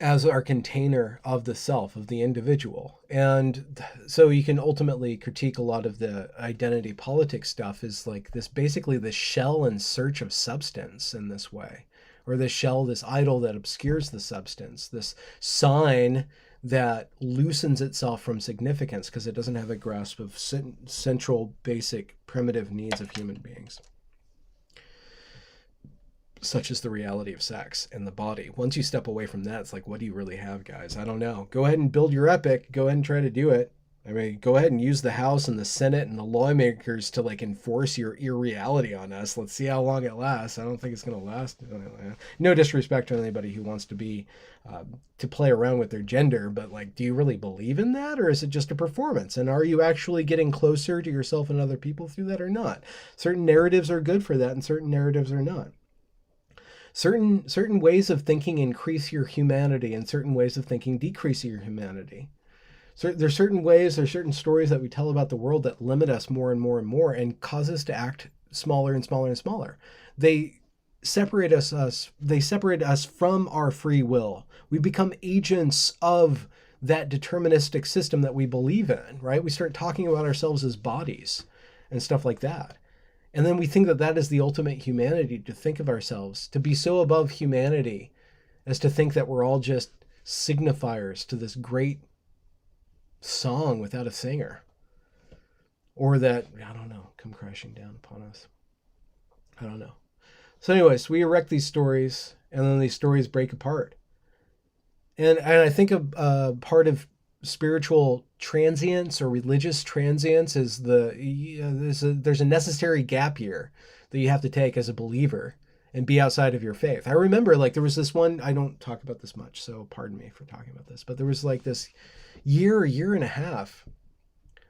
as our container of the self, of the individual. And so you can ultimately critique a lot of the identity politics stuff is like this, basically the shell in search of substance in this way, or the shell, this idol that obscures the substance, this sign that loosens itself from significance because it doesn't have a grasp of central, basic, primitive needs of human beings, such as the reality of sex and the body. Once you step away from that, it's like, what do you really have, guys? I don't know. Go ahead and build your epic. Go ahead and try to do it. I mean, go ahead and use the House and the Senate and the lawmakers to like enforce your irreality on us. Let's see how long it lasts. I don't think it's going to last. No disrespect to anybody who wants to be, to play around with their gender, but like, do you really believe in that? Or is it just a performance? And are you actually getting closer to yourself and other people through that or not? Certain narratives are good for that and certain narratives are not. Certain ways of thinking increase your humanity and certain ways of thinking decrease your humanity. So there's certain ways, there's certain stories that we tell about the world that limit us more and more and more and cause us to act smaller and smaller and smaller. They separate us from our free will. We become agents of that deterministic system that we believe in, right? We start talking about ourselves as bodies and stuff like that. And then we think that that is the ultimate humanity, to think of ourselves, to be so above humanity as to think that we're all just signifiers to this great song without a singer. Or that, I don't know, come crashing down upon us. I don't know. So anyways, we erect these stories, and then these stories break apart. And I think a part of spiritual transience or religious transience is there's a necessary gap year that you have to take as a believer and be outside of your faith. I remember like there was this one, I don't talk about this much, so pardon me for talking about this, but there was like this year and a half.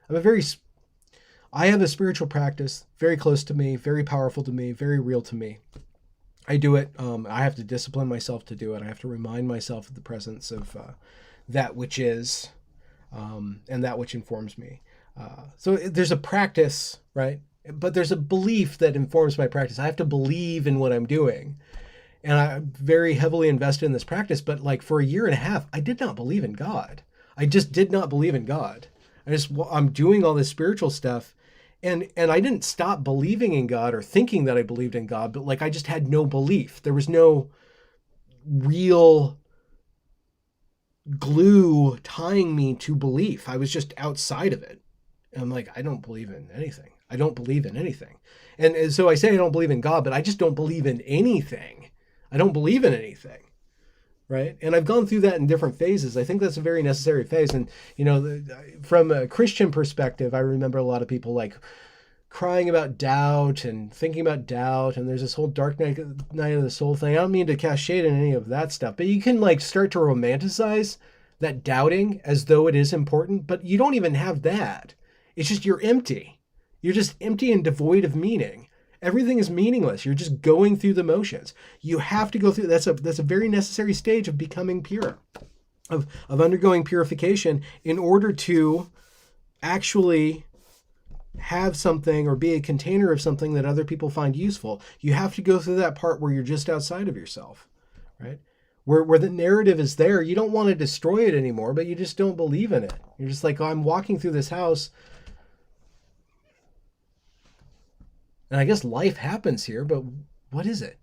I have a spiritual practice very close to me, very powerful to me, very real to me. I do it. I have to discipline myself to do it. I have to remind myself of the presence of that which is, and that which informs me. So there's a practice, right? but there's a belief that informs my practice. I have to believe in what I'm doing. And I'm very heavily invested in this practice, but like for a year and a half, I did not believe in God. I just did not believe in God. I'm doing all this spiritual stuff, and I didn't stop believing in God or thinking that I believed in God, but like I just had no belief. There was no real glue tying me to belief. I was just outside of it. And I'm like, I don't believe in anything. I don't believe in anything. And so I say I don't believe in God, but I just don't believe in anything. I don't believe in anything. Right. And I've gone through that in different phases. I think that's a very necessary phase. And, you know, from a Christian perspective, I remember a lot of people like crying about doubt and thinking about doubt. And there's this whole dark night of the soul thing. I don't mean to cast shade in any of that stuff, but you can like start to romanticize that doubting as though it is important, but you don't even have that. It's just you're empty. You're just empty and devoid of meaning. Everything is meaningless. You're just going through the motions. You have to go through. That's a very necessary stage of becoming pure, of undergoing purification in order to actually have something or be a container of something that other people find useful. You have to go through that part where you're just outside of yourself, right? Where the narrative is there. You don't want to destroy it anymore, but you just don't believe in it. You're just like, oh, I'm walking through this house. And I guess life happens here, but what is it?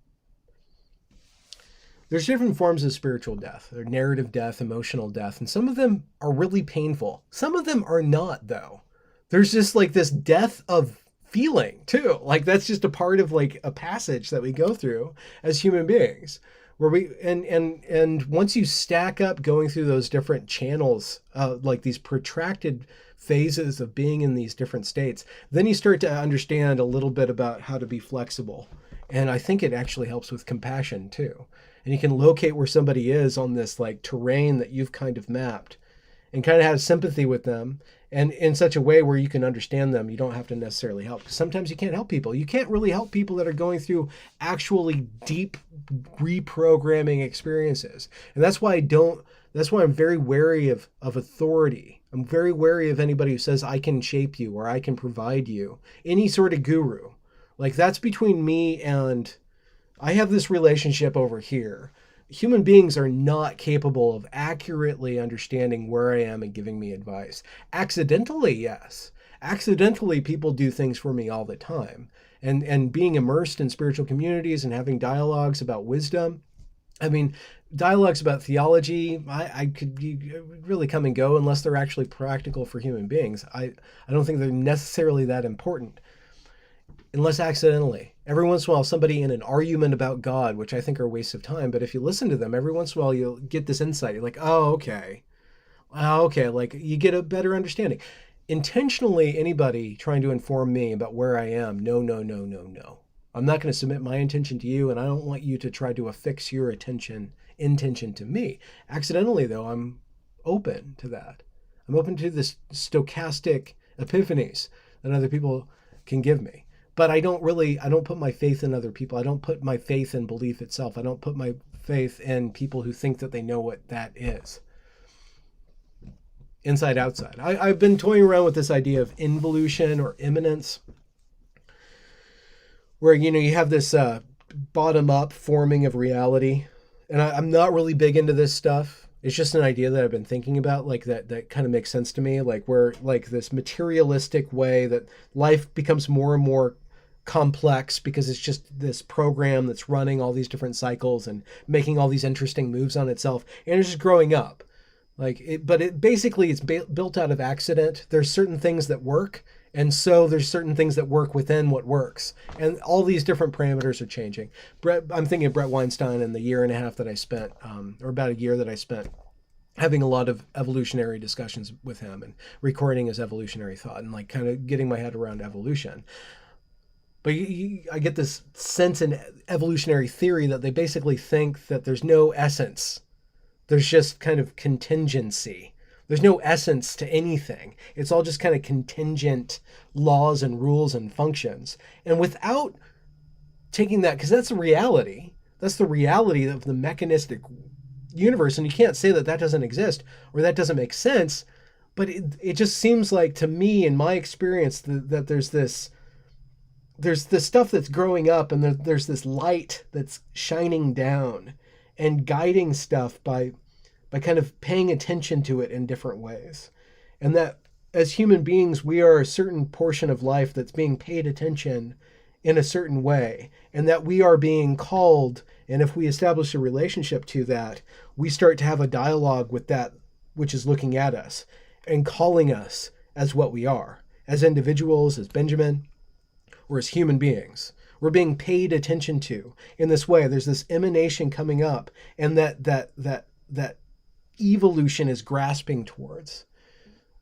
There's different forms of spiritual death. There's narrative death, emotional death, and some of them are really painful. Some of them are not, though. There's just like this death of feeling, too. Like that's just a part of like a passage that we go through as human beings. Where we and once you stack up going through those different channels, like these protracted phases of being in these different states, then you start to understand a little bit about how to be flexible. And I think it actually helps with compassion too. And you can locate where somebody is on this like terrain that you've kind of mapped and kind of have sympathy with them, and in such a way where you can understand them. You don't have to necessarily help. Sometimes you can't help people. You can't really help people that are going through actually deep reprogramming experiences. And that's why I'm very wary of authority. I'm very wary of anybody who says I can shape you or I can provide you. Any sort of guru. Like that's between me and I have this relationship over here. Human beings are not capable of accurately understanding where I am and giving me advice. Accidentally, yes. Accidentally, people do things for me all the time. And being immersed in spiritual communities and having dialogues about wisdom, I mean, dialogues about theology, I could really come and go unless they're actually practical for human beings. I don't think they're necessarily that important. Unless accidentally. Every once in a while, somebody in an argument about God, which I think are a waste of time, but if you listen to them, every once in a while you'll get this insight. You're like, oh, okay. Oh, okay. Like you get a better understanding. Intentionally, anybody trying to inform me about where I am, no. I'm not going to submit my intention to you, and I don't want you to try to affix your intention to me. Accidentally, though, I'm open to that. I'm open to this stochastic epiphanies that other people can give me. But I don't put my faith in other people. I don't put my faith in belief itself. I don't put my faith in people who think that they know what that is. Inside, outside. I've been toying around with this idea of involution or immanence, where, you know, you have this bottom-up forming of reality. And I'm not really big into this stuff. It's just an idea that I've been thinking about, like that kind of makes sense to me, like where like this materialistic way that life becomes more and more complex because it's just this program that's running all these different cycles and making all these interesting moves on itself, and it's just growing up. But it basically it's built out of accident. There's certain things that work, and so there's certain things that work within what works, and all these different parameters are changing. I'm thinking of Brett Weinstein and the year and a half that I spent, or about a year that I spent having a lot of evolutionary discussions with him and recording his evolutionary thought and like kind of getting my head around evolution. But I get this sense in evolutionary theory that they basically think that there's no essence. There's just kind of contingency. There's no essence to anything. It's all just kind of contingent laws and rules and functions. And without taking that, because that's the reality. That's the reality of the mechanistic universe. And you can't say that that doesn't exist or that doesn't make sense. But it just seems like, to me, in my experience, that there's this there's this stuff that's growing up, and there's this light that's shining down and guiding stuff by kind of paying attention to it in different ways. And that as human beings, we are a certain portion of life that's being paid attention in a certain way, and that we are being called. And if we establish a relationship to that, we start to have a dialogue with that which is looking at us and calling us as what we are, as individuals, as Benjamin, or as human beings. We're being paid attention to in this way. There's this emanation coming up, and that evolution is grasping towards.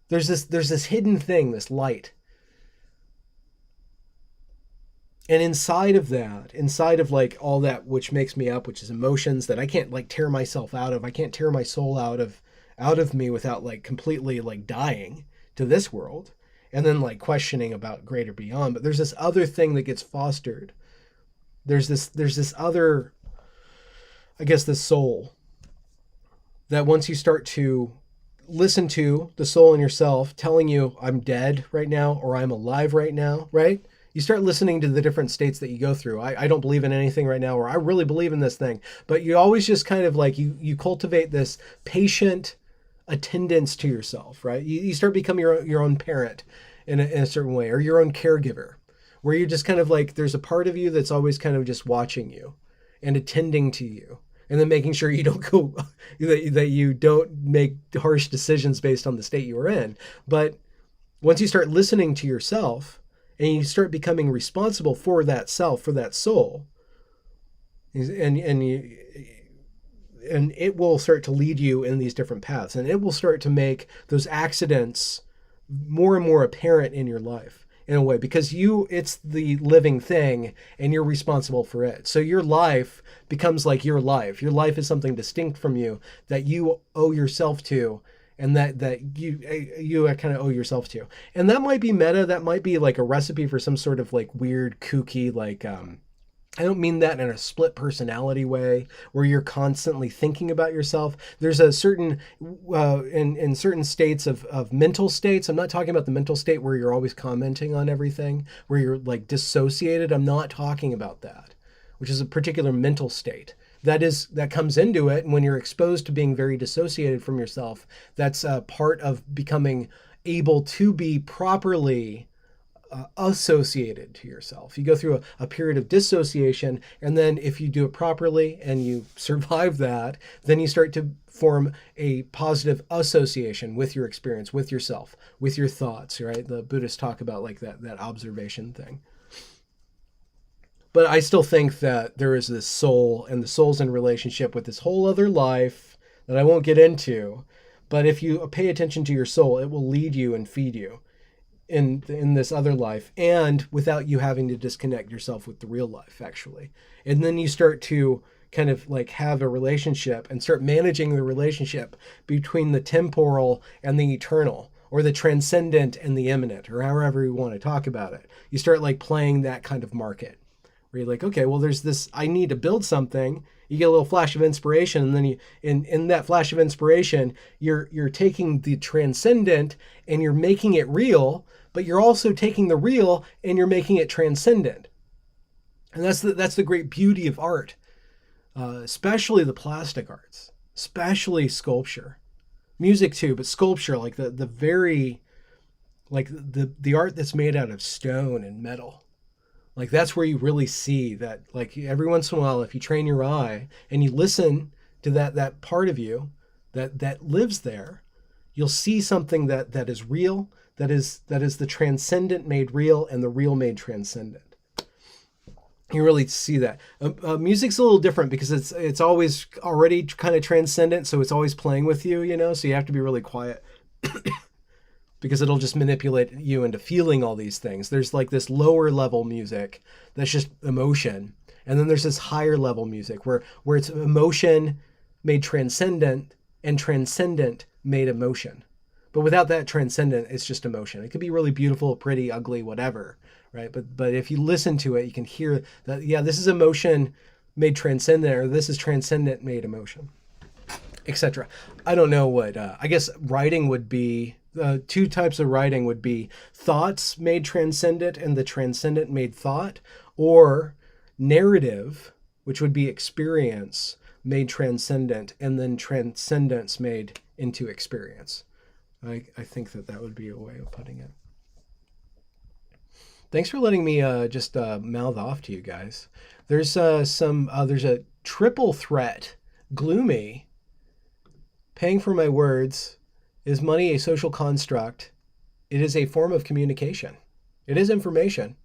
There's this hidden thing, this light. And inside of that, inside of like all that which makes me up, which is emotions that I can't like tear myself out of, I can't tear my soul out of me without like completely like dying to this world and then like questioning about greater beyond. But there's this other thing that gets fostered. There's this other, I guess, this soul that once you start to listen to the soul in yourself telling you I'm dead right now or I'm alive right now, right? You start listening to the different states that you go through. I don't believe in anything right now, or I really believe in this thing. But you always just kind of like, you cultivate this patient attendance to yourself, right? You start becoming your own parent in a certain way, or your own caregiver, where you're just kind of like, there's a part of you that's always kind of just watching you and attending to you. And then making sure you don't go, that you don't make harsh decisions based on the state you were in. But once you start listening to yourself and you start becoming responsible for that self, for that soul, and it will start to lead you in these different paths, and it will start to make those accidents more and more apparent in your life. In a way, because it's the living thing and you're responsible for it. So your life becomes like your life. Your life is something distinct from you that you owe yourself to, and that you kind of owe yourself to. And that might be meta. That might be like a recipe for some sort of like weird, kooky, like, I don't mean that in a split personality way where you're constantly thinking about yourself. There's a certain, in certain states of mental states, I'm not talking about the mental state where you're always commenting on everything, where you're like dissociated. I'm not talking about that, which is a particular mental state. That comes into it. And when you're exposed to being very dissociated from yourself, that's a part of becoming able to be properly associated to yourself. You go through a period of dissociation, and then if you do it properly and you survive that, then you start to form a positive association with your experience, with yourself, with your thoughts, right? The Buddhists talk about like that observation thing. But I still think that there is this soul, and the soul's in relationship with this whole other life that I won't get into. But if you pay attention to your soul, it will lead you and feed you in this other life, and without you having to disconnect yourself with the real life, actually. And then you start to kind of like have a relationship and start managing the relationship between the temporal and the eternal, or the transcendent and the immanent, or however you want to talk about it. You start like playing that kind of market where you're like, okay, well, there's this, I need to build something. You get a little flash of inspiration, and then you, in that flash of inspiration, you're taking the transcendent and you're making it real, but you're also taking the real and you're making it transcendent. And that's the great beauty of art, especially the plastic arts, especially sculpture, music too, but sculpture, like the very, like the art that's made out of stone and metal. Like that's where you really see that, like every once in a while, if you train your eye and you listen to that part of you that lives there, you'll see something that is real, that is the transcendent made real and the real made transcendent. You really see that. Music's a little different because it's always already kind of transcendent, so it's always playing with you, so you have to be really quiet. Because it'll just manipulate you into feeling all these things. There's like this lower level music that's just emotion. And then there's this higher level music where it's emotion made transcendent and transcendent made emotion. But without that transcendent, it's just emotion. It could be really beautiful, pretty, ugly, whatever, right? But if you listen to it, you can hear that, yeah, this is emotion made transcendent, or this is transcendent made emotion, etc. I don't know what, I guess writing would be two types of writing would be thoughts made transcendent and the transcendent made thought, or narrative, which would be experience made transcendent and then transcendence made into experience. I think that would be a way of putting it. Thanks for letting me just mouth off to you guys. There's there's a triple threat. Gloomy. Paying for my words. Is money a social construct? It is a form of communication. It is information.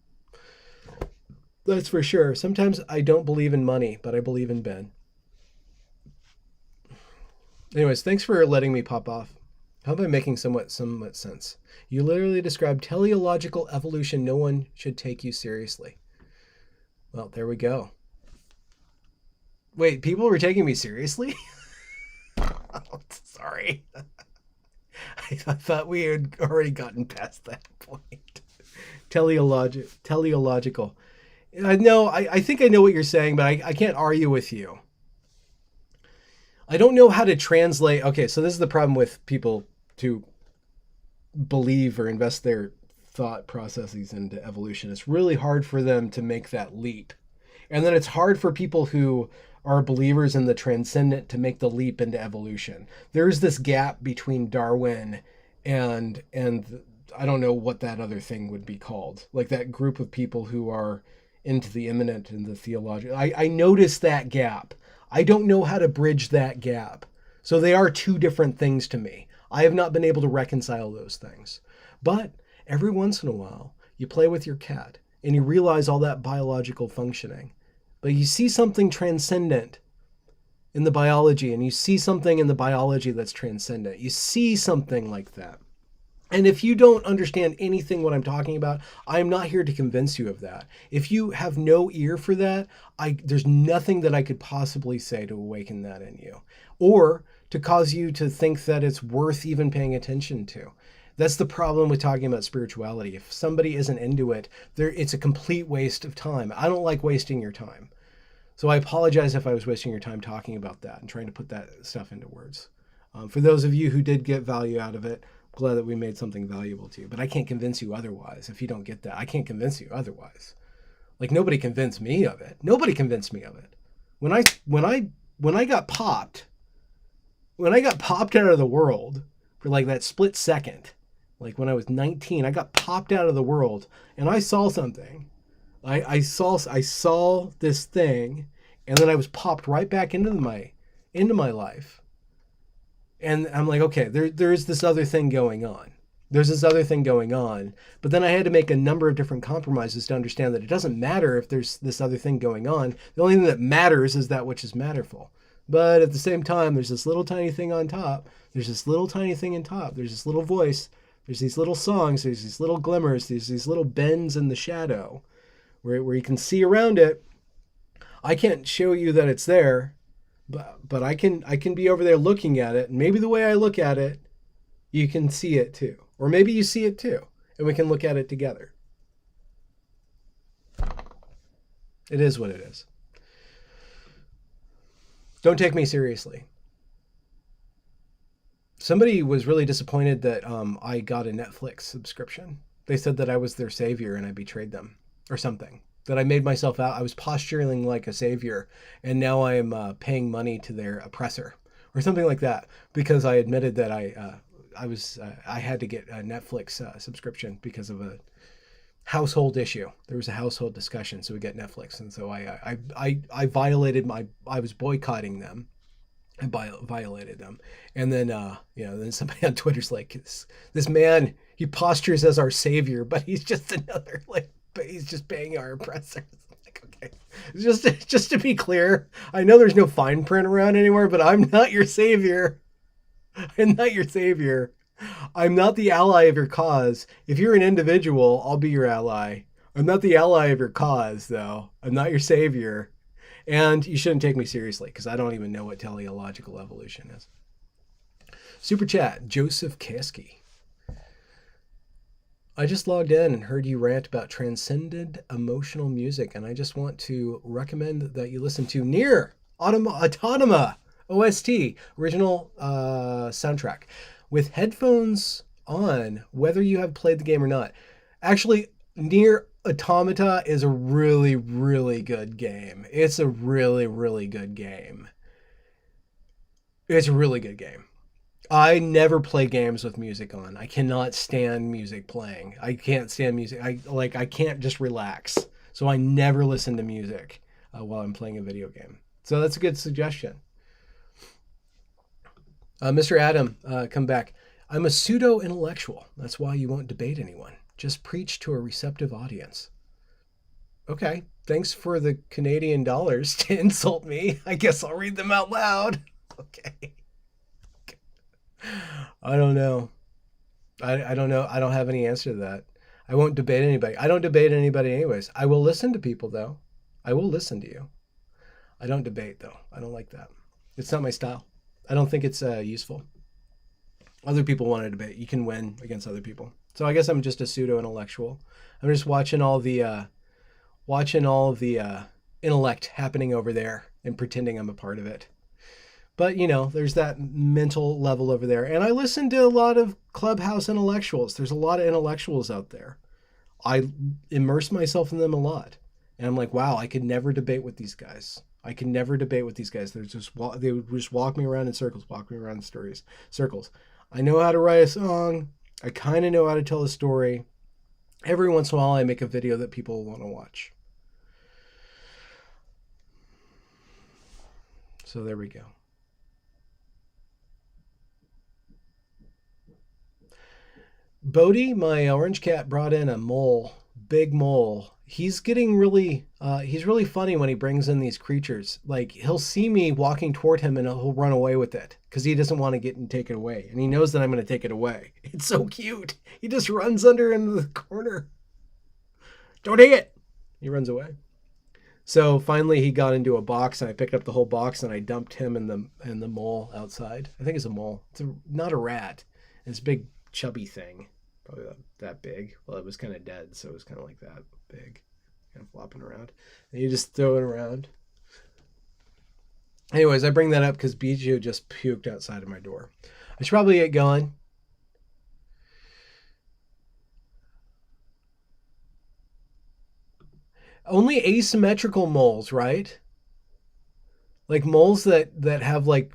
That's for sure. Sometimes I don't believe in money, but I believe in Ben. Anyways, thanks for letting me pop off. How am I making somewhat sense? You literally described teleological evolution. No one should take you seriously. Well, there we go. Wait, people were taking me seriously? Oh, sorry. I thought we had already gotten past that point. Teleological. I think I know what you're saying, but I can't argue with you. I don't know how to translate. Okay, so this is the problem with people to believe or invest their thought processes into evolution. It's really hard for them to make that leap. And then it's hard for people who are believers in the transcendent to make the leap into evolution. There's this gap between Darwin and I don't know what that other thing would be called. Like that group of people who are into the immanent and the theological. I noticed that gap. I don't know how to bridge that gap. So they are two different things to me. I have not been able to reconcile those things. But every once in a while, you play with your cat and you realize all that biological functioning. But you see something transcendent in the biology, and you see something in the biology that's transcendent. You see something like that. And if you don't understand anything what I'm talking about, I'm not here to convince you of that. If you have no ear for that, there's nothing that I could possibly say to awaken that in you, or to cause you to think that it's worth even paying attention to. That's the problem with talking about spirituality. If somebody isn't into it, it's a complete waste of time. I don't like wasting your time. So I apologize if I was wasting your time talking about that and trying to put that stuff into words. For those of you who did get value out of it, glad that we made something valuable to you. But I can't convince you otherwise. If you don't get that, I can't convince you otherwise. Like nobody convinced me of it. Nobody convinced me of it. When I got popped out of the world for like that split second, like when I was 19, I got popped out of the world and I saw something. I saw this thing, and then I was popped right back into my life. And I'm like, okay, there's this other thing going on. There's this other thing going on. But then I had to make a number of different compromises to understand that it doesn't matter if there's this other thing going on. The only thing that matters is that which is matterful. But at the same time, there's this little tiny thing on top. There's this little tiny thing in top. There's this little voice. There's these little songs. There's these little glimmers. There's these little bends in the shadow where you can see around it. I can't show you that it's there, but I can be over there looking at it. And maybe the way I look at it, you can see it too. Or maybe you see it too, and we can look at it together. It is what it is. Don't take me seriously. Somebody was really disappointed that I got a Netflix subscription. They said that I was their savior and I betrayed them or something. That I made myself out. I was posturing like a savior, and now I am paying money to their oppressor or something like that, because I admitted that I had to get a Netflix subscription because of a household issue. There was a household discussion, so we get Netflix, and so I violated I was boycotting them. I violated them, and then then somebody on Twitter's like, this man, he postures as our savior, but he's just another but he's just paying our oppressors. Like, okay, just to be clear, I know there's no fine print around anymore, but I'm not your savior. I'm not your savior. I'm not the ally of your cause. If you're an individual, I'll be your ally. I'm not the ally of your cause, though. I'm not your savior. And you shouldn't take me seriously, because I don't even know what teleological evolution is. Super chat, Joseph Kasky. I just logged in and heard you rant about transcended emotional music, and I just want to recommend that you listen to Near Autonoma OST, original soundtrack. With headphones on, whether you have played the game or not. Actually, Nier Automata is a really, really good game. It's a really, really good game. It's a really good game. I never play games with music on. I cannot stand music playing. I can't stand music. I can't just relax. So I never listen to music while I'm playing a video game. So that's a good suggestion. Mr. Adam, come back. I'm a pseudo intellectual. That's why you won't debate anyone. Just preach to a receptive audience. Okay. Thanks for the Canadian dollars to insult me. I guess I'll read them out loud. Okay. I don't know. I don't know. I don't have any answer to that. I won't debate anybody. I don't debate anybody anyways. I will listen to people though. I will listen to you. I don't debate though. I don't like that. It's not my style. I don't think it's useful. Other people want to debate. You can win against other people. So I guess I'm just a pseudo intellectual. I'm just watching all the intellect happening over there and pretending I'm a part of it. But, you know, there's that mental level over there. And I listen to a lot of Clubhouse intellectuals. There's a lot of intellectuals out there. I immerse myself in them a lot. And I'm like, wow, I could never debate with these guys. I can never debate with these guys. They would just walk me around in circles, walk me around in circles. I know how to write a song. I kind of know how to tell a story. Every once in a while, I make a video that people want to watch. So there we go. Bodie, my orange cat, brought in a mole, big mole. He's getting really, he's really funny when he brings in these creatures. Like, he'll see me walking toward him and he'll run away with it because he doesn't want to get and take it away. And he knows that I'm going to take it away. It's so cute. He just runs under into the corner. Don't take it. He runs away. So finally he got into a box and I picked up the whole box and I dumped him and the mole outside. I think it's a mole. It's not a rat. It's a big chubby thing. Probably that big. Well, it was kind of dead, so it was kind of like that big. Kind of flopping around. And you just throw it around. Anyways, I bring that up because Bijou just puked outside of my door. I should probably get going. Only asymmetrical moles, right? Like moles that have like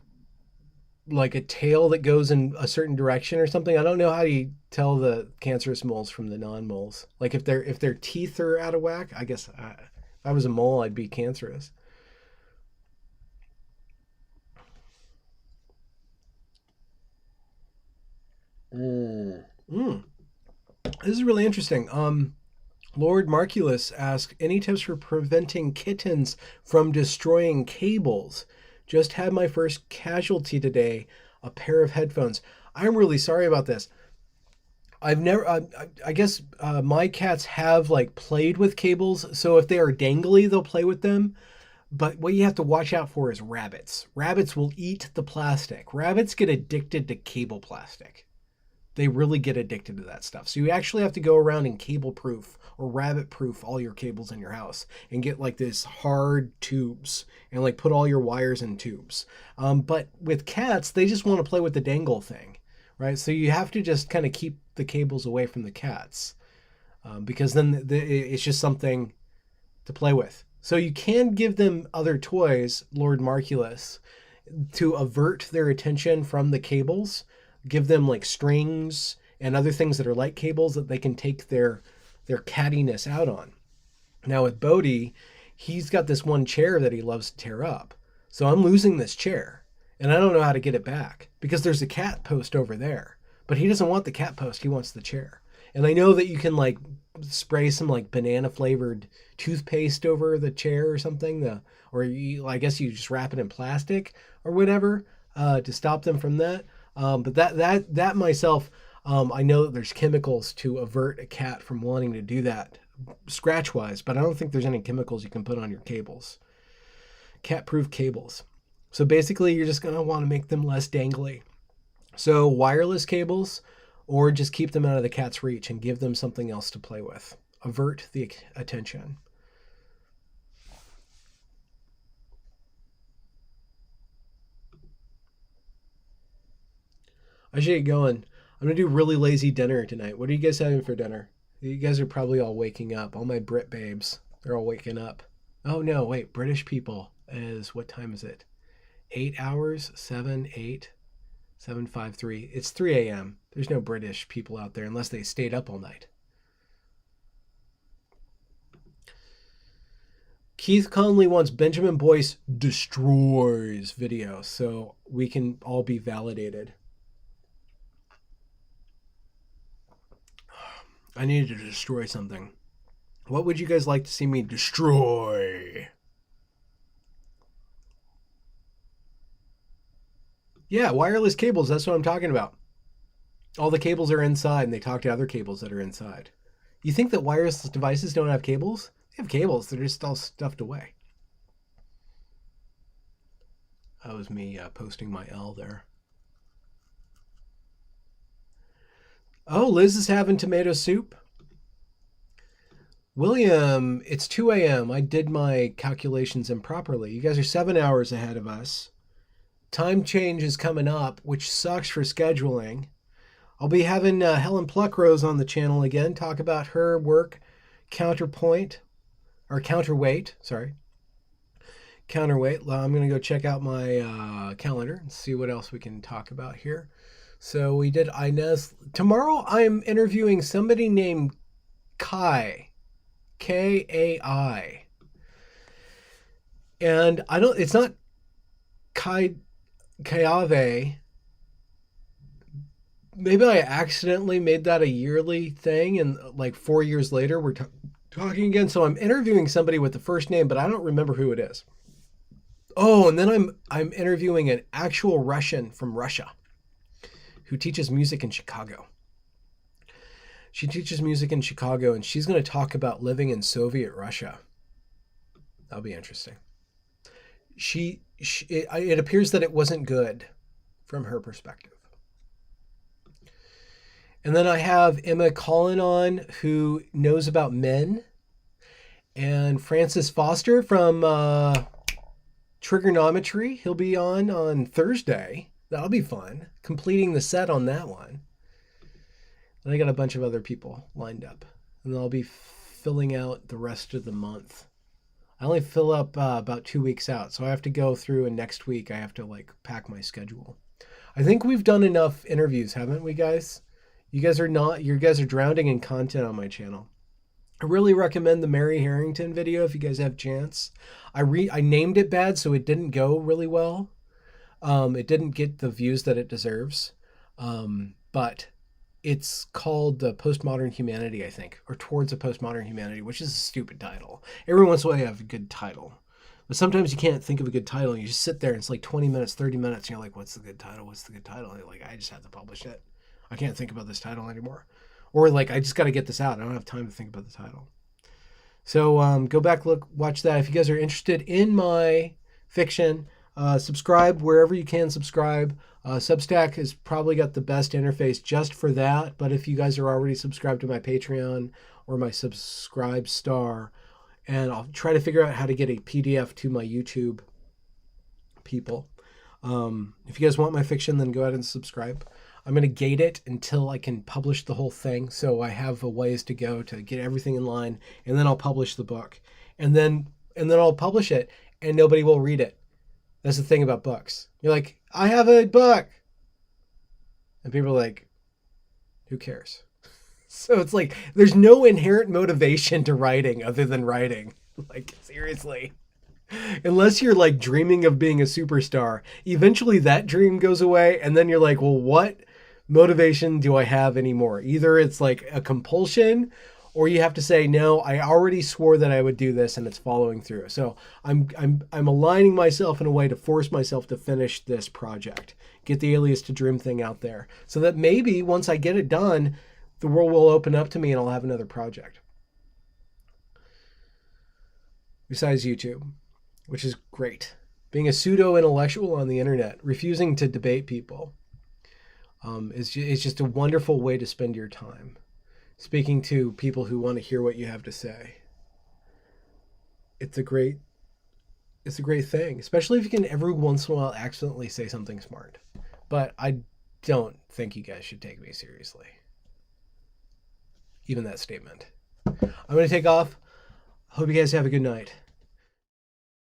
a tail that goes in a certain direction or something. I don't know how you tell the cancerous moles from the non-moles. Like if their teeth are out of whack, I guess if I was a mole, I'd be cancerous. This is really interesting. Lord Marculus asked, any tips for preventing kittens from destroying cables? Just had my first casualty today, a pair of headphones. I'm really sorry about this. I've never, I guess my cats have like played with cables. So if they are dangly, they'll play with them. But what you have to watch out for is rabbits. Rabbits will eat the plastic. Rabbits get addicted to cable plastic. They really get addicted to that stuff. So you actually have to go around and cable proof or rabbit proof all your cables in your house and get like this hard tubes and like put all your wires in tubes. But with cats, they just want to play with the dangle thing, right? So you have to just kind of keep the cables away from the cats because then it's just something to play with. So you can give them other toys, Lord Marculus, to avert their attention from the cables. Give them like strings and other things that are like cables that they can take their cattiness out on. Now with Bodhi, he's got this one chair that he loves to tear up. So I'm losing this chair and I don't know how to get it back because there's a cat post over there. But he doesn't want the cat post, he wants the chair. And I know that you can like spray some like banana flavored toothpaste over the chair or something, I guess you just wrap it in plastic or whatever to stop them from that. But that myself, I know that there's chemicals to avert a cat from wanting to do that scratch-wise, but I don't think there's any chemicals you can put on your cables. Cat-proof cables. So basically, you're just going to want to make them less dangly. So wireless cables, or just keep them out of the cat's reach and give them something else to play with. Avert the attention. I should get going. I'm going to do really lazy dinner tonight. What are you guys having for dinner? You guys are probably all waking up. All my Brit babes, they're all waking up. Oh, no, wait. British people what time is it? 8 hours? 7, 8, 7, 5, 3. It's 3 a.m. There's no British people out there unless they stayed up all night. Keith Conley wants Benjamin Boyce destroys video so we can all be validated. I needed to destroy something. What would you guys like to see me destroy? Yeah, wireless cables, that's what I'm talking about. All the cables are inside and they talk to other cables that are inside. You think that wireless devices don't have cables? They have cables, they're just all stuffed away. That was me posting my L there. Oh, Liz is having tomato soup. William, it's 2 a.m. I did my calculations improperly. You guys are 7 hours ahead of us. Time change is coming up, which sucks for scheduling. I'll be having Helen Pluckrose on the channel again, talk about her work, counterweight. Counterweight. I'm going to go check out my calendar and see what else we can talk about here. So we did Inez. Tomorrow I'm interviewing somebody named Kai. Kai. And it's not Kayave. Maybe I accidentally made that a yearly thing and like 4 years later we're talking again. So I'm interviewing somebody with the first name, but I don't remember who it is. Oh, and then I'm interviewing an actual Russian from Russia who teaches music in Chicago. She teaches music in Chicago, and she's going to talk about living in Soviet Russia. That'll be interesting. It appears that it wasn't good from her perspective. And then I have Emma Collin on, who knows about men, and Francis Foster from Trigonometry. He'll be on Thursday. That'll be fun. Completing the set on that one. And I got a bunch of other people lined up. And I'll be filling out the rest of the month. I only fill up about 2 weeks out. So I have to go through, and next week I have to pack my schedule. I think we've done enough interviews, haven't we, guys? You guys are drowning in content on my channel. I really recommend the Mary Harrington video if you guys have a chance. I named it bad, so it didn't go really well. It didn't get the views that it deserves. But it's called The Postmodern Humanity, I think, or Towards a Postmodern Humanity, which is a stupid title. Every once in a while you have a good title. But sometimes you can't think of a good title, and you just sit there, and it's like 20 minutes, 30 minutes, and you're like, what's the good title? What's the good title? And you're like, I just have to publish it. I can't think about this title anymore. Or I just got to get this out. I don't have time to think about the title. So go back, watch that. If you guys are interested in my fiction, subscribe wherever you can subscribe. Substack has probably got the best interface just for that. But if you guys are already subscribed to my Patreon or my Subscribe Star, and I'll try to figure out how to get a PDF to my YouTube people. If you guys want my fiction, then go ahead and subscribe. I'm going to gate it until I can publish the whole thing. So I have a ways to go to get everything in line, and then I'll publish the book, and then I'll publish it, and nobody will read it. That's the thing about books. You're like, I have a book. And people are like, who cares? So it's like, there's no inherent motivation to writing other than writing. Seriously. Unless you're dreaming of being a superstar, eventually that dream goes away. And then you're like, well, what motivation do I have anymore? Either it's a compulsion, or you have to say, no, I already swore that I would do this, and it's following through. So I'm aligning myself in a way to force myself to finish this project, get the Alias to Dream thing out there, so that maybe once I get it done, the world will open up to me and I'll have another project. Besides YouTube, which is great. Being a pseudo-intellectual on the internet, refusing to debate people, is just a wonderful way to spend your time. Speaking to people who want to hear what you have to say. It's a great thing, especially if you can every once in a while accidentally say something smart. But I don't think you guys should take me seriously. Even that statement. I'm going to take off. Hope you guys have a good night.